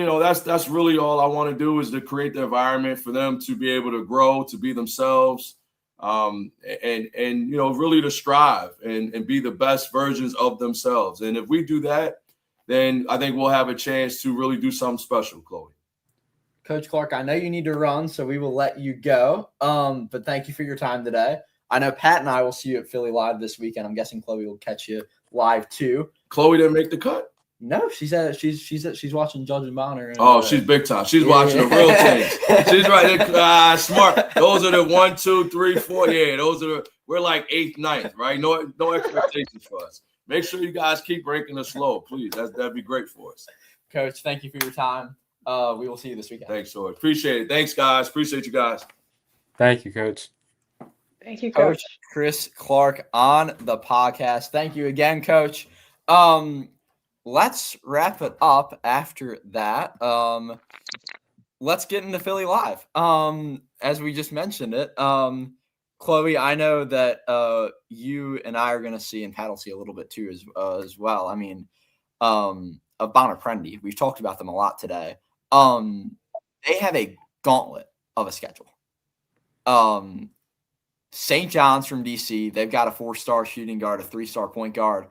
Speaker 4: that's really all I want to do, is to create the environment for them to be able to grow, to be themselves, and really to strive and be the best versions of themselves. And if we do that, then I think we'll have a chance to really do something special, Chloe.
Speaker 1: Coach Clark, I know you need to run, so we will let you go. But thank you for your time today. I know Pat and I will see you at Philly Live this weekend. I'm guessing Chloe will catch you live too.
Speaker 4: Chloe didn't make the cut?
Speaker 1: No, she's watching Judge and Bonner. And,
Speaker 4: she's big time. She's watching the real things. She's right there. Smart. Those are the 1, 2, 3, 4. Yeah, we're like 8th, 9th, right? No expectations for us. Make sure you guys keep breaking us slow, please. That'd be great for us.
Speaker 1: Coach, thank you for your time. We will see you this weekend.
Speaker 4: Thanks, George. Appreciate it. Thanks, guys. Appreciate you guys.
Speaker 2: Thank you, Coach.
Speaker 3: Thank you, Coach.
Speaker 1: Chris Clark on the podcast. Thank you again, Coach. Let's wrap it up after that. Let's get into Philly Live. As we just mentioned it, Chloe, I know that you and I are going to see, and Pat will see a little bit too as well. I mean, of Bonner Prendy. We've talked about them a lot today. They have a gauntlet of a schedule. St. John's from DC, they've got a 4-star shooting guard, a 3-star point guard.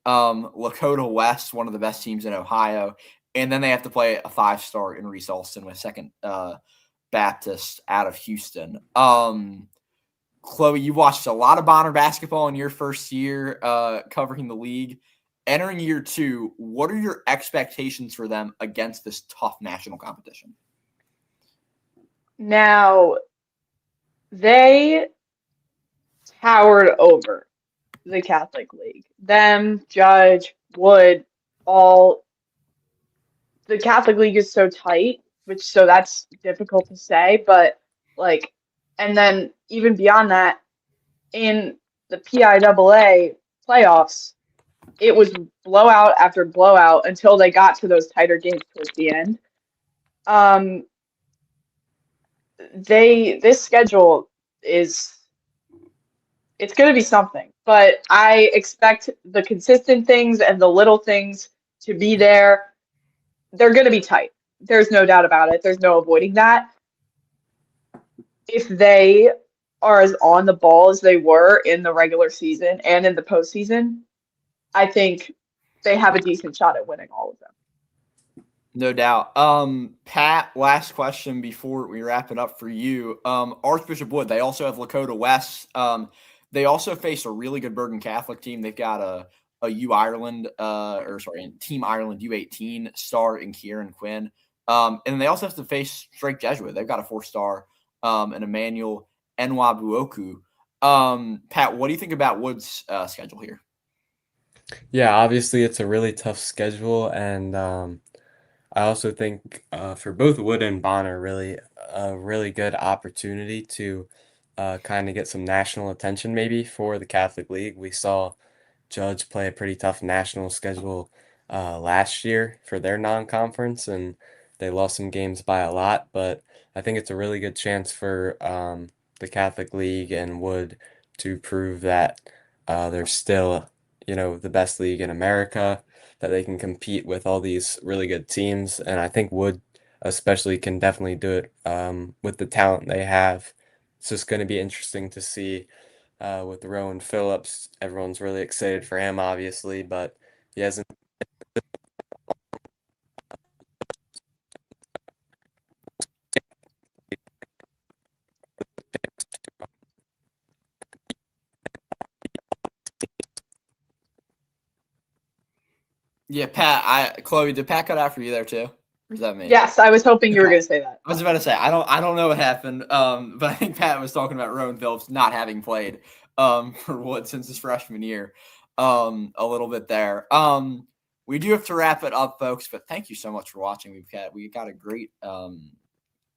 Speaker 1: Lakota West, one of the best teams in Ohio. And then they have to play a 5-star in Reese Alston with Second Baptist out of Houston. Chloe, you watched a lot of Bonner basketball in your first year covering the league. Entering year 2, what are your expectations for them against this tough national competition?
Speaker 3: Now, they towered over the Catholic League. Them, Judge, Wood, all. The Catholic League is so tight, so that's difficult to say, but and then even beyond that, in the PIAA playoffs, it was blowout after blowout until they got to those tighter games towards the end. This schedule it's going to be something, but I expect the consistent things and the little things to be there. They're going to be tight. There's no doubt about it. There's no avoiding that. If they are as on the ball as they were in the regular season and in the postseason, I think they have a decent shot at winning all of them.
Speaker 1: No doubt. Pat, last question before we wrap it up for you. Archbishop Wood, they also have Lakota West. They also face a really good Bergen Catholic team. They've got a Team Ireland U18 star in Kieran Quinn. And they also have to face Strake Jesuit. They've got a 4-star and Emmanuel Enwabuoku. Pat, what do you think about Wood's schedule here?
Speaker 2: Yeah, obviously it's a really tough schedule, and I also think for both Wood and Bonner, really a really good opportunity to kind of get some national attention maybe for the Catholic League. We saw Judge play a pretty tough national schedule last year for their non-conference, and they lost some games by a lot, but I think it's a really good chance for the Catholic League and Wood to prove that they're still, the best league in America, that they can compete with all these really good teams. And I think Wood especially can definitely do it with the talent they have. It's just going to be interesting to see with Rowan Phillips. Everyone's really excited for him, obviously, but he hasn't.
Speaker 1: Yeah, Pat. Chloe, did Pat cut out for you there too? Or is that me?
Speaker 3: Yes, I was hoping you were going to say that.
Speaker 1: I was about to say I don't know what happened. But I think Pat was talking about Rowan Phillips not having played for Wood since his freshman year. A little bit there. We do have to wrap it up, folks. But thank you so much for watching. We got a great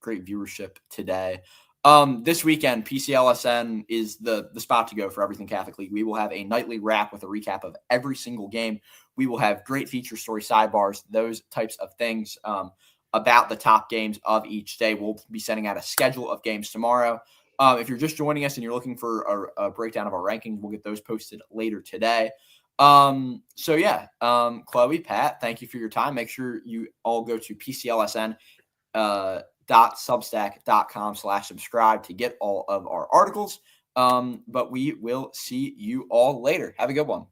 Speaker 1: viewership today. This weekend, PCLSN is the spot to go for Everything Catholic League. We will have a nightly wrap with a recap of every single game. We will have great feature story sidebars, those types of things about the top games of each day. We'll be sending out a schedule of games tomorrow. If you're just joining us and you're looking for a breakdown of our rankings, we'll get those posted later today. Chloe, Pat, thank you for your time. Make sure you all go to PCLSN.substack.com/subscribe to get all of our articles. But we will see you all later. Have a good one.